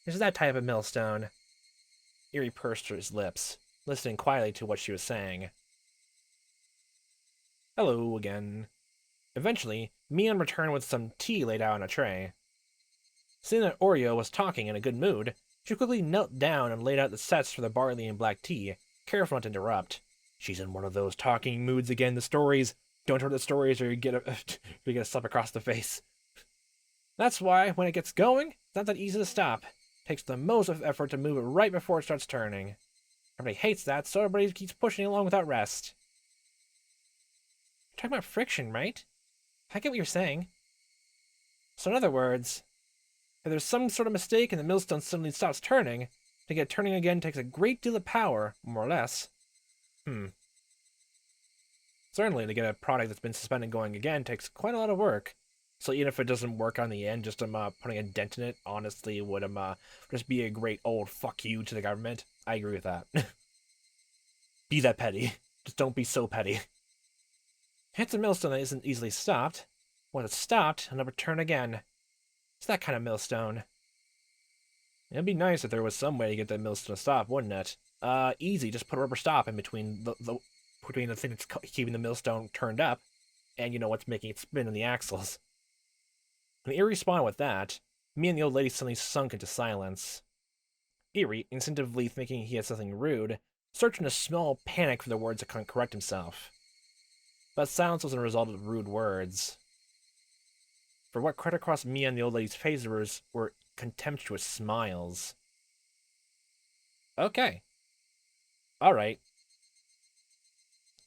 It's that type of millstone. Erie pursed his lips, listening quietly to what she was saying. Hello again. Eventually, Mion returned with some tea laid out on a tray. Seeing that Oreo was talking in a good mood, she quickly knelt down and laid out the sets for the barley and black tea, careful not to interrupt. She's in one of those talking moods again, the stories. Don't interrupt the stories or you get a slap across the face. That's why, when it gets going, it's not that easy to stop. It takes the most of effort to move it right before it starts turning. Everybody hates that, so everybody keeps pushing along without rest. You're talking about friction, right? I get what you're saying. So in other words, if there's some sort of mistake and the millstone suddenly stops turning, to get it turning again takes a great deal of power, more or less. Certainly, to get a product that's been suspended going again takes quite a lot of work. So even if it doesn't work on the end, just putting a dent in it, honestly, would just be a great old fuck you to the government. I agree with that. Be that petty. Just don't be so petty. It's a millstone that isn't easily stopped. When it stopped, it'll never turn again. It's that kind of millstone. It'd be nice if there was some way to get that millstone to stop, wouldn't it? Easy. Just put a rubber stop in between between the thing that's keeping the millstone turned up, and you know what's making it spin in the axles. When Eerie responded with that, me and the old lady suddenly sunk into silence. Eerie, instinctively thinking he had something rude, searched in a small panic for the words to correct himself. But silence was a result of rude words. For what crept across me and the old lady's faces were contemptuous smiles. Okay. Alright.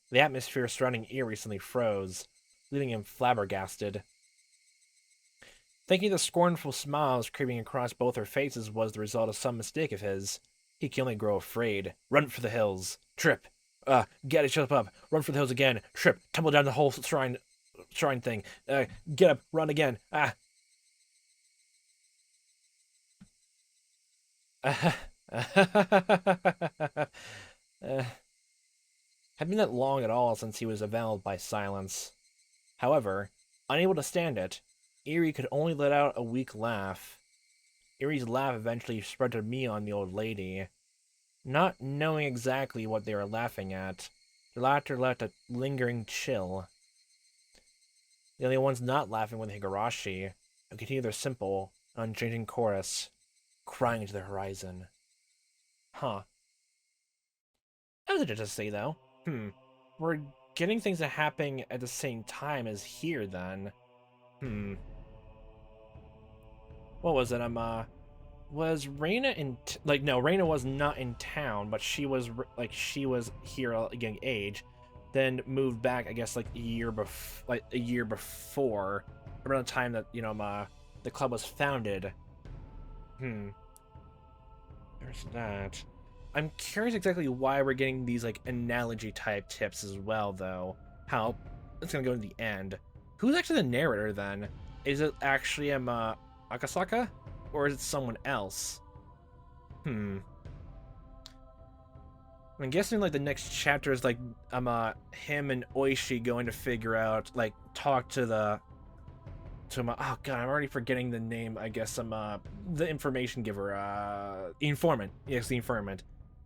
The atmosphere surrounding Eerie suddenly froze, leaving him flabbergasted. Thinking the scornful smiles creeping across both their faces was the result of some mistake of his, he could only grow afraid. Run for the hills. Trip. Get each other up. Run for the hills again. Trip. Tumble down the whole shrine thing. Get up. Run again. Had been that long at all since he was availed by silence. However, unable to stand it, Eerie could only let out a weak laugh. Eerie's laugh eventually spread to me on the old lady. Not knowing exactly what they were laughing at, the laughter left a lingering chill. The only ones not laughing were the Higurashi, who continued their simple, unchanging chorus, crying into the horizon. Huh. That was interesting to say, though. We're getting things that happen at the same time as here, then. What was it? Was Reina in no, Reina was not in town, but she was here at a young age, then moved back, I guess, like a year before, around the time that the club was founded. There's that. I'm curious exactly why we're getting these like analogy type tips as well, though. How it's gonna go in the end. Who's actually the narrator then? Is it actually Akasaka? Or is it someone else? I'm guessing like the next chapter is like him and Oishi going to figure out, like, talk to oh god, I'm already forgetting the name. I guess the information giver, informant. Yes, the informant.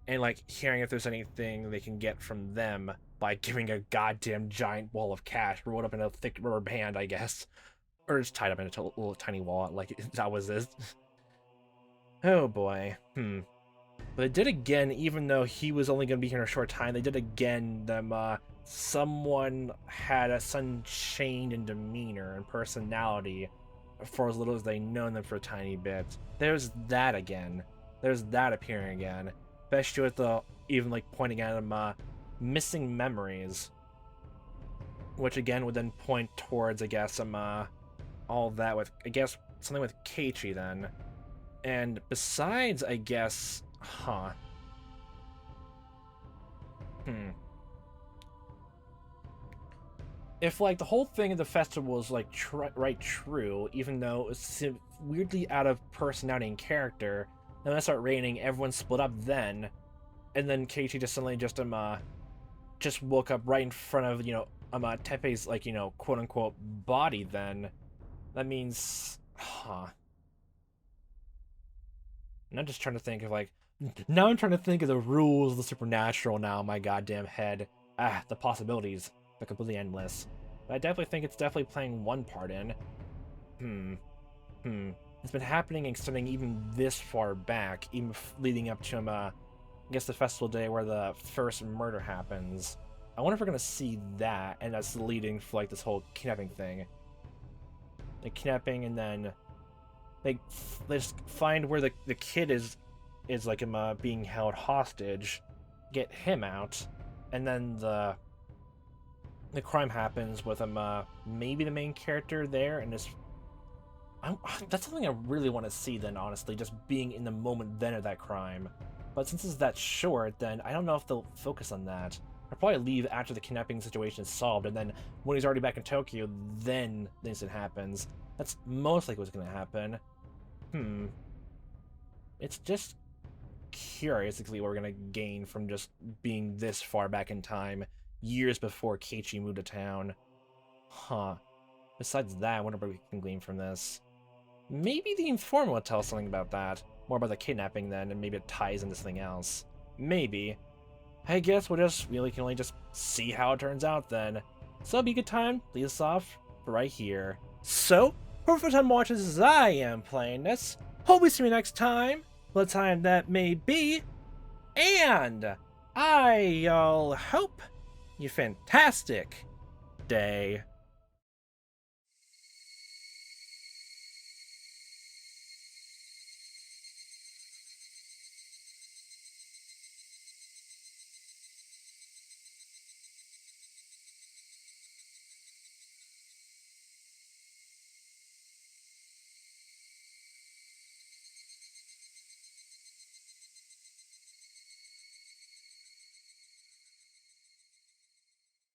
And like hearing if there's anything they can get from them by giving a goddamn giant wall of cash rolled up in a thick rubber band, I guess. Or just tied up in a little tiny wallet, like that was this. Oh boy. But they did again, even though he was only going to be here in a short time, they did again someone had a unchained in demeanor and personality for as little as they known them for a tiny bit. There's that again. There's that appearing again. Especially with the even like pointing at him missing memories. Which again would then point towards, I guess, all that with, I guess, something with Keiichi then. And besides, I guess, if like the whole thing of the festival is like true, even though it's weirdly out of personality and character, then when it started raining, everyone split up then, and then Keiichi just suddenly just woke up right in front of Teppei's like quote unquote body. Then that means And I'm just trying to think of now I'm trying to think of the rules of the supernatural now in my goddamn head. The possibilities are completely endless. But I definitely think it's definitely playing one part in. It's been happening and extending even this far back, even leading up to I guess the festival day where the first murder happens. I wonder if we're gonna see that, and that's leading for like this whole kidnapping thing. The kidnapping, and then they just find where the kid is like being held hostage, get him out, and then the crime happens with maybe the main character there, and this that's something I really want to see then, honestly, just being in the moment then of that crime. But since it's that short, then I don't know if they'll focus on that. They'll probably leave after the kidnapping situation is solved, and then when he's already back in Tokyo, then the incident happens. That's most likely what's going to happen. It's just curious exactly what we're going to gain from just being this far back in time, years before Keiichi moved to town. Besides that, I wonder what we can glean from this. Maybe the informant will tell us something about that. More about the kidnapping then, and maybe it ties into something else. Maybe. I guess we can only just see how it turns out then. So it'll be a good time. Leave us off right here. So, for the first time watching this as I am playing this, hope we see you next time, what time that may be, and I'll hope you fantastic day.